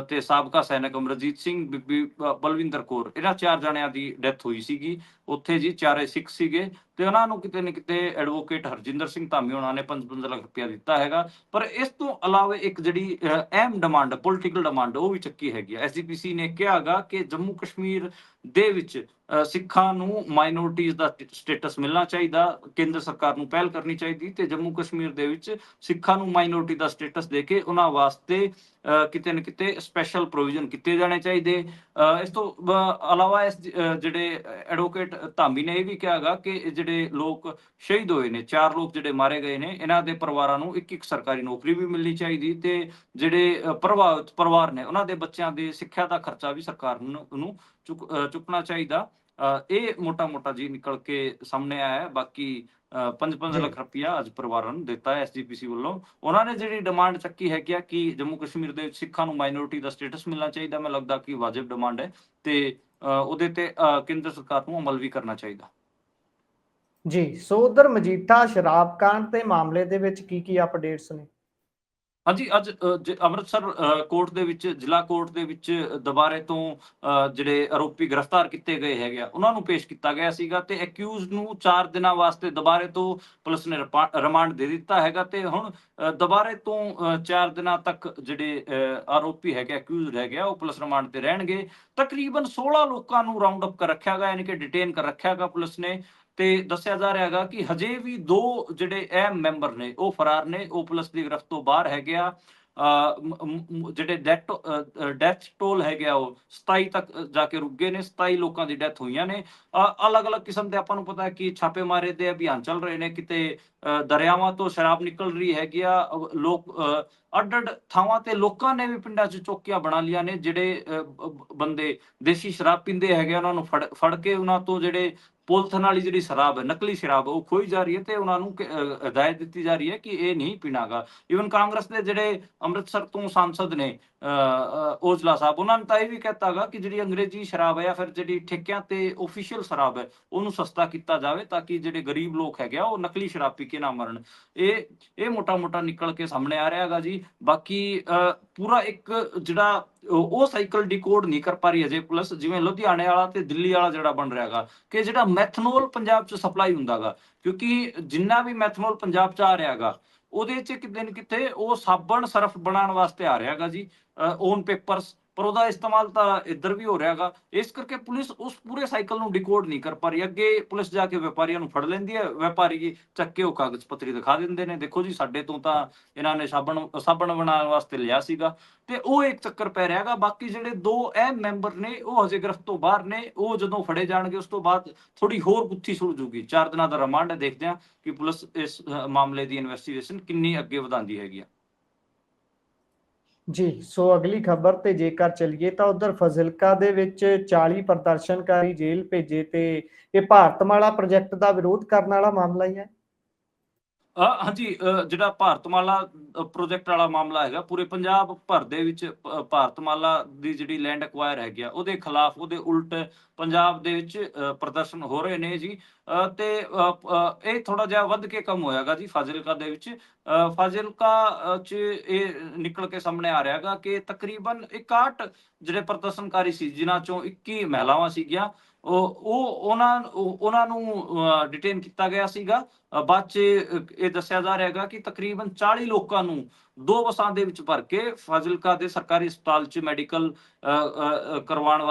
ਤੇ ਸਾਬਕਾ ਸੈਨਿਕ ਅਮਰਜੀਤ ਸਿੰਘ, ਬੀਬੀ ਬਲਵਿੰਦਰ ਕੌਰ, ਇਹਨਾਂ 4 ਜਣਿਆਂ ਦੀ ਡੈਥ ਹੋਈ ਸੀਗੀ ਉੱਥੇ ਜੀ। ਚਾਰੇ ਸਿੱਖ ਸੀਗੇ ਤੇ ਉਹਨਾਂ ਨੂੰ ਕਿਤੇ ਨਾ ਕਿਤੇ ਐਡਵੋਕੇਟ ਹਰਜਿੰਦਰ ਸਿੰਘ ਧਾਮੀ ਉਹਨਾਂ ਨੇ 5-5 ਲੱਖ ਰੁਪਇਆ ਦਿੱਤਾ ਹੈਗਾ। ਪਰ ਇਸ ਤੋਂ ਇਲਾਵਾ ਇੱਕ ਜਿਹੜੀ ਅਹਿਮ ਡਿਮਾਂਡ, ਪੋਲੀਟੀਕਲ ਡਿਮਾਂਡ, ਉਹ ਵੀ ਚੱਕੀ ਹੈਗੀ ਹੈ। ਐਸਜੀਪੀਸੀ ਨੇ ਕਿਹਾ ਹੈਗਾ ਕਿ ਜੰਮੂ ਕਸ਼ਮੀਰ ਦੇ ਵਿੱਚ ਸਿੱਖਾਂ ਨੂੰ ਮਾਈਨੋਰਟੀਜ਼ ਦਾ ਸਟੇਟਸ ਮਿਲਣਾ ਚਾਹੀਦਾ, ਕੇਂਦਰ ਸਰਕਾਰ ਨੂੰ ਪਹਿਲ ਕਰਨੀ ਚਾਹੀਦੀ ਤੇ ਜੰਮੂ ਕਸ਼ਮੀਰ ਦੇ ਵਿੱਚ ਸਿੱਖਾਂ ਨੂੰ ਮਾਈਨੋਰਟੀ ਦਾ ਸਟੇਟਸ ਦੇ ਕੇ ਉਹਨਾਂ ਵਾਸਤੇ ਕਿਤੇ ਨਾ ਕਿਤੇ ਸਪੈਸ਼ਲ ਪ੍ਰੋਵੀਜ਼ਨ ਕੀਤੇ ਜਾਣੇ ਚਾਹੀਦੇ। ਇਸ ਤੋਂ ਇਲਾਵਾ ਜਿਹੜੇ ਐਡਵੋਕੇਟ ਧਾਮੀ ਨੇ ਇਹ ਵੀ ਕਿਹਾ ਹੈਗਾ ਕਿ ਜਿਹੜੇ ਲੋਕ ਸ਼ਹੀਦ ਹੋਏ ਨੇ, 4 ਲੋਕ ਜਿਹੜੇ ਮਾਰੇ ਗਏ ਨੇ, ਇਹਨਾਂ ਦੇ ਪਰਿਵਾਰਾਂ ਨੂੰ ਇੱਕ ਸਰਕਾਰੀ ਨੌਕਰੀ ਵੀ ਮਿਲਣੀ ਚਾਹੀਦੀ ਤੇ ਜਿਹੜੇ ਪ੍ਰਭਾਵਿਤ ਪਰਿਵਾਰ ਨੇ ਉਹਨਾਂ ਦੇ ਬੱਚਿਆਂ ਦੇ ਸਿੱਖਿਆ ਦਾ ਖਰਚਾ ਵੀ ਸਰਕਾਰ ਨੂੰ ਚੁੱਕਣਾ ਚਾਹੀਦਾ। ਇਹ ਮੋਟਾ-ਮੋਟਾ ਜੀ ਨਿਕਲ ਕੇ ਸਾਹਮਣੇ ਆਇਆ ਹੈ। ਬਾਕੀ 5-5 ਜੀ ਲੱਖ ਰੁਪਇਆ ਅੱਜ ਪਰਿਵਾਰਾਂ ਨੂੰ ਦਿੱਤਾ ਹੈ ਐਸਜੀਪੀਸੀ ਵੱਲੋਂ। ਉਹਨਾਂ ਨੇ ਜਿਹੜੀ ਡਿਮਾਂਡ ਚੱਕੀ ਹੈਗੀ ਆ ਕਿ ਜੰਮੂ ਕਸ਼ਮੀਰ ਦੇ ਸਿੱਖਾਂ ਨੂੰ ਮਾਈਨੋਰਟੀ ਦਾ ਸਟੇਟਸ ਮਿਲਣਾ ਚਾਹੀਦਾ, ਮੈਨੂੰ ਲੱਗਦਾ ਕਿ ਵਾਜਿਬ ਡਿਮਾਂਡ ਹੈ ਤੇ ਉਹਦੇ ਤੇ ਕੇਂਦਰ ਸਰਕਾਰ ਨੂੰ ਅਮਲ ਵੀ ਕਰਨਾ ਚਾਹੀਦਾ। ਜੀ ਸੋ ਉਧਰ ਮਜੀਠਾ ਸ਼ਰਾਬ ਕਾਂਡ ਦੇ ਮਾਮਲੇ ਦੇ ਵਿੱਚ ਕੀ ਅਪਡੇਟਸ ਨੇ? ਹਾਂਜੀ, ਅੱਜ ਅੰਮ੍ਰਿਤਸਰ ਕੋਰਟ ਦੇ ਵਿੱਚ, ਜ਼ਿਲ੍ਹਾ ਕੋਰਟ ਦੇ ਵਿੱਚ ਦੁਬਾਰੇ ਤੋਂ ਜਿਹੜੇ ਆਰੋਪੀ ਗ੍ਰਿਫਤਾਰ ਕੀਤੇ ਗਏ ਹੈਗੇ ਆ, ਉਹਨਾਂ ਨੂੰ ਪੇਸ਼ ਕੀਤਾ ਗਿਆ ਸੀਗਾ ਤੇ ਅਕਿਊਜ਼ਡ ਨੂੰ 4 ਦਿਨਾਂ ਵਾਸਤੇ ਦੁਬਾਰੇ ਤੋਂ ਪੁਲਿਸ ਨੇ ਰਿਮਾਂਡ ਦੇ ਦਿੱਤਾ ਹੈਗਾ ਤੇ ਹੁਣ ਦੁਬਾਰੇ ਤੋਂ 4 ਦਿਨਾਂ ਤੱਕ ਜਿਹੜੇ ਆਰੋਪੀ ਹੈਗੇ, ਅਕਿਊਜ਼ਡ ਹੈਗੇ ਆ, ਉਹ ਪੁਲਿਸ ਰਿਮਾਂਡ ਤੇ ਰਹਿਣਗੇ। ਤਕਰੀਬਨ 16 ਲੋਕਾਂ ਨੂੰ ਰਾਉਂਡ ਅਪ ਕਰ ਰੱਖਿਆ ਗਿਆ, ਯਾਨੀ ਕਿ ਡਿਟੇਨ ਕਰ ਰੱਖਿਆ ਗਿਆ ਪੁਲਿਸ ਨੇ ਤੇ ਦੱਸਿਆ ਜਾ ਰਿਹਾ ਹੈਗਾ ਕਿ ਹਜੇ ਵੀ 2 ਜਿਹੜੇ ਅਹਿਮ ਮੈਂਬਰ ਨੇ ਉਹ ਫਰਾਰ ਨੇ, ਉਹ ਪੁਲਿਸ ਦੀ ਗ੍ਰਿਫਤ ਤੋਂ ਬਾਹਰ ਹੈਗੇ ਆ। ਜਿਹੜੇ ਡੈਥ ਟੋਲ ਹੈਗੇ ਆ ਉਹ 27 ਤੱਕ ਜਾ ਕੇ ਰੁਕ ਗਏ ਨੇ। 27 ਲੋਕਾਂ ਦੀ ਡੈਥ ਹੋਈਆਂ ਨੇ। ਅਲੱਗ-ਅਲੱਗ ਕਿਸਮ ਦੇ ਆਪਾਂ ਨੂੰ ਪਤਾ ਹੈ ਕਿ ਛਾਪੇਮਾਰੀ ਦੇ ਅਭਿਆਨ ਚੱਲ ਰਹੇ ਨੇ, ਕਿਤੇ ਦਰਿਆਵਾਂ ਤੋਂ ਸ਼ਰਾਬ ਨਿਕਲ ਰਹੀ ਹੈਗੀ ਆ। ਲੋਕ ਅੱਡ-ਅੱਡ ਥਾਵਾਂ ਤੇ ਲੋਕਾਂ ਨੇ ਵੀ ਪਿੰਡਾਂ 'ਚ ਚੌਕੀਆਂ ਬਣਾ ਲਈਆਂ ਨੇ। ਜਿਹੜੇ ਬੰਦੇ ਦੇਸੀ ਸ਼ਰਾਬ ਪੀਂਦੇ ਹੈਗੇ ਉਹਨਾਂ ਨੂੰ ਫੜ ਕੇ ਉਹਨਾਂ ਤੋਂ ਜਿਹੜੇ ਪੋਲਥਨ ਵਾਲੀ ਜਿਹੜੀ ਸ਼ਰਾਬ ਹੈ, ਨਕਲੀ ਸ਼ਰਾਬ, ਉਹ ਖੋਈ ਜਾ ਰਹੀ ਹੈ ਤੇ ਉਹਨਾਂ ਨੂੰ ਹਦਾਇਤ ਦਿੱਤੀ ਜਾ ਰਹੀ ਹੈ ਕਿ ਇਹ ਨਹੀਂ ਪੀਣਾਗਾ। ਈਵਨ ਕਾਂਗਰਸ ਦੇ ਜਿਹੜੇ ਅੰਮ੍ਰਿਤਸਰ ਤੋਂ ਸਾਂਸਦ ਨੇ ਔਜਲਾ ਸਾਹਿਬ, ਉਹਨਾਂ ਨੇ ਤਾਂ ਇਹ ਵੀ ਕਹਿਤਾ ਗਾ ਕਿ ਜਿਹੜੀ ਅੰਗਰੇਜ਼ੀ ਸ਼ਰਾਬ ਹੈ ਜਾਂ ਫਿਰ ਜਿਹੜੀ ਠੇਕਿਆਂ ਤੇ ਆਫੀਸ਼ੀਅਲ ਸ਼ਰਾਬ ਹੈ, ਉਹਨੂੰ ਸਸਤਾ ਕੀਤਾ ਜਾਵੇ ਤਾਂ ਕਿ ਜਿਹੜੇ ਗਰੀਬ ਲੋਕ ਹੈਗੇ ਆ ਉਹ ਨਕਲੀ ਸ਼ਰਾਬ ਪੀ ਕੇ ਨਾ ਮਰਨ। ਇਹ ਮੋਟਾ-ਮੋਟਾ ਨਿਕਲ ਕੇ ਸਾਹਮਣੇ ਆ ਰਿਹਾ ਹੈਗਾ ਜੀ। ਬਾਕੀ ਪੂਰਾ ਇੱਕ ਜਿਹੜਾ ਉਹ ਸਾਈਕਲ ਡੀਕੋਡ ਨਹੀਂ ਕਰ ਪਾ ਰਹੀ ਅਜੇ ਪੁਲਿਸ, ਜਿਵੇਂ ਲੁਧਿਆਣੇ ਵਾਲਾ ਤੇ ਦਿੱਲੀ ਵਾਲਾ ਜਿਹੜਾ ਬਣ ਰਿਹਾ ਹੈਗਾ ਕਿ ਜਿਹੜਾ ਮੈਥਨੋਲ ਪੰਜਾਬ 'ਚ ਸਪਲਾਈ ਹੁੰਦਾ ਗਾ, ਕਿਉਂਕਿ ਜਿੰਨਾ ਵੀ ਮੈਥਨੋਲ ਪੰਜਾਬ 'ਚ ਆ ਰਿਹਾ ਹੈਗਾ ਉਹਦੇ 'ਚ ਕਿਤੇ ਨਾ ਕਿਤੇ ਉਹ ਸਾਬਣ ਸਰਫ ਬਣਾਉਣ ਵਾਸਤੇ ਆ ਰਿਹਾ ਹੈਗਾ ਜੀ, ਓਨ ਪੇਪਰਸ, ਪਰ ਉਹਦਾ ਇਸਤੇਮਾਲ ਤਾਂ ਇੱਧਰ ਵੀ ਹੋ ਰਿਹਾ ਹੈਗਾ। ਇਸ ਕਰਕੇ ਪੁਲਿਸ ਉਸ ਪੂਰੇ ਸਾਈਕਲ ਨੂੰ ਡੀਕੋਡ ਨਹੀਂ ਕਰ ਪਾ ਰਹੀ। ਅੱਗੇ ਪੁਲਿਸ ਜਾ ਕੇ ਵਪਾਰੀਆਂ ਨੂੰ ਫੜ ਲੈਂਦੀ ਹੈ, ਵਪਾਰੀ ਚੱਕ ਕੇ ਉਹ ਕਾਗਜ਼ ਪੱਤਰੀ ਦਿਖਾ ਦਿੰਦੇ ਨੇ, ਦੇਖੋ ਜੀ ਸਾਡੇ ਤੋਂ ਤਾਂ ਇਹਨਾਂ ਨੇ ਸਾਬਣ ਬਣਾਉਣ ਵਾਸਤੇ ਲਿਆ ਸੀਗਾ, ਤੇ ਉਹ ਇੱਕ ਚੱਕਰ ਪੈ ਰਿਹਾ ਹੈਗਾ। ਬਾਕੀ ਜਿਹੜੇ 2 ਅਹਿਮ ਮੈਂਬਰ ਨੇ ਉਹ ਹਜੇ ਗ੍ਰਿਫਤ ਤੋਂ ਬਾਹਰ ਨੇ। ਉਹ ਜਦੋਂ ਫੜੇ ਜਾਣਗੇ ਉਸ ਤੋਂ ਬਾਅਦ ਥੋੜੀ ਹੋਰ ਗੁੱਥੀ ਸੁਲਝੂਗੀ। 4 ਦਿਨਾਂ ਦਾ ਰਿਮਾਂਡ ਹੈ, ਦੇਖਦੇ ਹਾਂ ਕਿ ਪੁਲਿਸ ਇਸ ਮਾਮਲੇ ਦੀ ਇਨਵੈਸਟੀਗੇਸ਼ਨ ਕਿੰਨੀ ਅੱਗੇ ਵਧਾਉਂਦੀ ਹੈਗੀ ਆ। ਜੀ, ਸੋ ਅਗਲੀ ਖਬਰ ਤੇ ਜੇਕਰ ਚੱਲੀਏ ਤਾਂ ਉਧਰ ਫਾਜ਼ਿਲਕਾ ਦੇ ਵਿੱਚ 40 ਪ੍ਰਦਰਸ਼ਨਕਾਰੀ ਜੇਲ੍ਹ ਭੇਜੇ ਤੇ ਇਹ ਭਾਰਤਮਾਲਾ ਪ੍ਰੋਜੈਕਟ ਦਾ ਵਿਰੋਧ ਕਰਨ ਵਾਲਾ ਮਾਮਲਾ ਹੀ ਹੈ। ਹਾਂਜੀ, ਜਿਹੜਾ ਭਾਰਤਮਾਲਾ ਪ੍ਰੋਜੈਕਟ ਵਾਲਾ ਮਾਮਲਾ ਹੈਗਾ, ਪੂਰੇ ਪੰਜਾਬ ਭਰ ਦੇ ਵਿੱਚ ਭਾਰਤਮਾਲਾ ਦੀ ਜਿਹੜੀ ਲੈਂਡ ਐਕਵਾਇਰ ਹੈਗੀ ਆ ਉਹਦੇ ਖਿਲਾਫ, ਉਹਦੇ ਉਲਟ ਪੰਜਾਬ ਦੇ ਵਿੱਚ ਪ੍ਰਦਰਸ਼ਨ ਹੋ ਰਹੇ ਨੇ ਜੀ। ਤੇ ਇਹ ਥੋੜਾ ਜਿਹਾ ਵੱਧ ਕੇ ਕੰਮ ਹੋਇਆਗਾ ਜੀ ਫਾਜ਼ਿਲਕਾ ਦੇ ਵਿੱਚ। ਫਾਜ਼ਿਲਕਾ 'ਚ ਇਹ ਨਿਕਲ ਕੇ ਸਾਹਮਣੇ ਆ ਰਿਹਾ ਹੈਗਾ ਕਿ ਤਕਰੀਬਨ 61 ਜਿਹੜੇ ਪ੍ਰਦਰਸ਼ਨਕਾਰੀ ਸੀ, ਜਿਨ੍ਹਾਂ ਚੋਂ 21 ਮਹਿਲਾਵਾਂ ਸੀਗੀਆਂ, ਉਹਨਾਂ ਨੂੰ ਡਿਟੇਨ ਕੀਤਾ ਗਿਆ ਸੀਗਾ। ਬਾਅਦ 'ਚ ਇਹ ਦੱਸਿਆ ਜਾ ਰਿਹਾ ਹੈਗਾ ਕਿ ਤਕਰੀਬਨ 40 ਲੋਕਾਂ ਨੂੰ 2 ਬੱਸਾਂ ਦੇ ਵਿੱਚ ਭਰ ਕੇ ਫਾਜ਼ਿਲਕਾ ਦੇ ਸਰਕਾਰੀ ਹਸਪਤਾਲ 'ਚ ਮੈਡੀਕਲ ਕਰਵਾਉਣ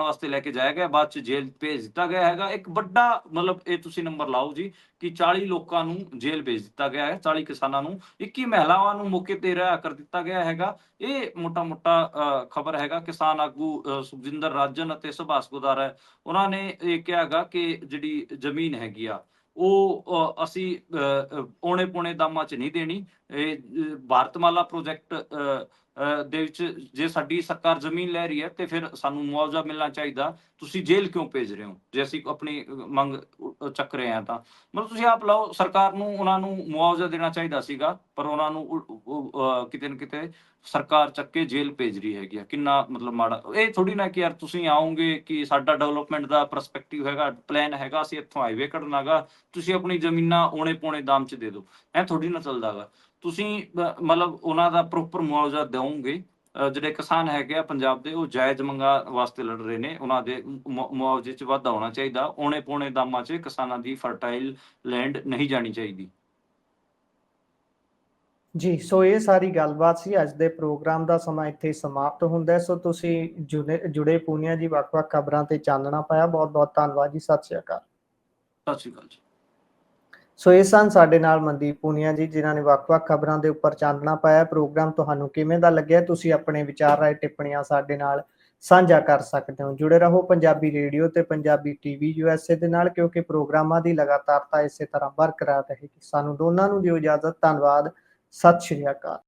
ਵਾਸਤੇ ਲੈ ਕੇ ਜਾਇਆ ਗਿਆ। ਬਾਅਦ 'ਚ ਜੇਲ੍ਹ ਭੇਜ ਦਿੱਤਾ ਗਿਆ ਹੈਗਾ। ਇੱਕ ਵੱਡਾ ਮਤਲਬ ਇਹ ਤੁਸੀਂ ਨੰਬਰ ਲਾਓ ਜੀ ਕਿ 40 ਲੋਕਾਂ ਨੂੰ ਜੇਲ੍ਹ ਭੇਜ ਦਿੱਤਾ ਗਿਆ ਹੈ, 40 ਕਿਸਾਨਾਂ ਨੂੰ, 21 ਮਹਿਲਾਵਾਂ ਨੂੰ ਮੌਕੇ ਤੇ ਰਿਹਾ ਕਰ ਦਿੱਤਾ ਗਿਆ ਹੈਗਾ। ਇਹ ਮੋਟਾ-ਮੋਟਾ ਖਬਰ ਹੈਗਾ। ਕਿਸਾਨ ਆਗੂ ਸੁਖਜਿੰਦਰ ਰਾਜਨ ਅਤੇ ਸੁਭਾਸ਼ ਗੁਦਾਰਾ, ਉਹਨਾਂ ਨੇ ਇਹ ਕਿਹਾ ਹੈਗਾ ਕਿ ਜਿਹੜੀ ਜ਼ਮੀਨ ਹੈਗੀ ਆ ਉਹ ਅਸੀਂ ਔਣੇ ਪੌਣੇ ਦਾਮਾਂ 'ਚ ਨਹੀਂ ਦੇਣੀ। ਇਹ ਭਾਰਤਮਾਲਾ ਪ੍ਰੋਜੈਕਟ ਦੇ ਵਿੱਚ ਜੇ ਸਾਡੀ ਸਰਕਾਰ ਜ਼ਮੀਨ ਲੈ ਰਹੀ ਹੈ ਤੇ ਫਿਰ ਸਾਨੂੰ ਮੁਆਵਜ਼ਾ ਮਿਲਣਾ ਚਾਹੀਦਾ। ਤੁਸੀਂ ਜੇਲ੍ਹ ਕਿਉਂ ਭੇਜ ਰਹੇ ਹੋ ਜੇ ਅਸੀਂ ਆਪਣੀ ਮੰਗ ਚੱਕ ਰਹੇ ਹਾਂ ਤਾਂ? ਮਤਲਬ ਤੁਸੀਂ ਆਪ ਲਾਓ, ਸਰਕਾਰ ਨੂੰ ਉਹਨਾਂ ਨੂੰ ਮੁਆਵਜ਼ਾ ਦੇਣਾ ਚਾਹੀਦਾ ਸੀਗਾ, ਪਰ ਉਹਨਾਂ ਨੂੰ ਕਿਤੇ ਨਾ ਕਿਤੇ ਸਰਕਾਰ ਚੱਕ ਕੇ ਜੇਲ੍ਹ ਭੇਜ ਰਹੀ ਹੈਗੀ ਆ। ਕਿੰਨਾ ਮਤਲਬ ਮਾੜਾ। ਇਹ ਥੋੜੀ ਨਾ ਕਿ ਯਾਰ ਤੁਸੀਂ ਆਓਗੇ ਕਿ ਸਾਡਾ ਡਿਵੈਲਪਮੈਂਟ ਦਾ ਪਰਸਪੈਕਟਿਵ ਹੈਗਾ, ਪਲਾਨ ਹੈਗਾ, ਅਸੀਂ ਇੱਥੋਂ ਹਾਈਵੇ ਕੱਢਣਾ ਗਾ, ਤੁਸੀਂ ਆਪਣੀ ਜ਼ਮੀਨਾਂ ਔਣੇ ਪੌਣੇ ਦਾਮ 'ਚ ਦੇ ਦਿਓ। ਐਂ ਥੋੜੀ ਨਾ ਚੱਲਦਾ ਗਾ। ਤੁਸੀਂ ਮਤਲਬ ਉਹਨਾਂ ਦਾ ਪ੍ਰੋਪਰ ਮੁਆਵਜ਼ਾ ਦਿਓਗੇ। ਜਿਹੜੇ ਕਿਸਾਨ ਹੈਗੇ ਆ ਪੰਜਾਬ ਦੇ, ਉਹ ਜਾਇਜ਼ ਮੰਗਾਂ ਵਾਸਤੇ ਲੜ ਰਹੇ ਨੇ, ਉਹਨਾਂ ਦੇ ਮੁਆਵਜ਼ੇ 'ਚ ਵਾਧਾ ਹੋਣਾ ਚਾਹੀਦਾ। ਔਣੇ ਪੌਣੇ ਦਾਮਾਂ 'ਚ ਕਿਸਾਨਾਂ ਦੀ ਫਰਟਾਈਲ ਲੈਂਡ ਨਹੀਂ ਜਾਣੀ ਚਾਹੀਦੀ। ਜੀ, ਸੋ ਇਹ ਸਾਰੀ ਗੱਲਬਾਤ ਸੀ। ਅੱਜ ਦੇ ਪ੍ਰੋਗਰਾਮ ਦਾ ਸਮਾਂ ਇੱਥੇ ਸਮਾਪਤ ਹੁੰਦਾ ਹੈ। ਸੋ ਤੁਸੀਂ ਜੁੜੇ ਪੂਨੀਆ ਜੀ ਵੱਖ-ਵੱਖ ਖਬਰਾਂ ਤੇ ਚਾਨਣਾ ਪਾਇਆ। ਬਹੁਤ-ਬਹੁਤ ਧੰਨਵਾਦ ਜੀ। ਸਤਿ ਸ਼੍ਰੀ ਅਕਾਲ। ਸਤਿ ਸ਼੍ਰੀ ਅਕਾਲ ਜੀ। ਸੋ ਇਹ ਸਨ ਸਾਡੇ ਨਾਲ ਮਨਦੀਪ ਪੂਨੀਆ ਜੀ, ਜਿਨ੍ਹਾਂ ਨੇ ਵੱਖ-ਵੱਖ ਖਬਰਾਂ ਦੇ ਉੱਪਰ ਚਾਨਣਾ ਪਾਇਆ। ਪ੍ਰੋਗਰਾਮ ਤੁਹਾਨੂੰ ਕਿਵੇਂ ਦਾ ਲੱਗਿਆ? ਤੁਸੀਂ ਆਪਣੇ ਵਿਚਾਰ, ਰਾਏ, ਟਿੱਪਣੀਆਂ ਸਾਡੇ ਨਾਲ ਸਾਂਝਾ ਕਰ ਸਕਦੇ ਹੋ। ਜੁੜੇ ਰਹੋ ਪੰਜਾਬੀ ਰੇਡੀਓ ਤੇ ਪੰਜਾਬੀ ਟੀਵੀ USA ਦੇ ਨਾਲ, ਕਿਉਂਕਿ ਪ੍ਰੋਗਰਾਮਾਂ ਦੀ ਲਗਾਤਾਰਤਾ ਇਸੇ ਤਰ੍ਹਾਂ ਬਰਕਰਾਰ ਰਹੇਗੀ। ਸਾਨੂੰ ਦੋਨਾਂ ਨੂੰ ਦਿਓ ਇਜਾਜ਼ਤ। ਧੰਨਵਾਦ। ਸਤਿ ਸ਼੍ਰੀ ਅਕਾਲ।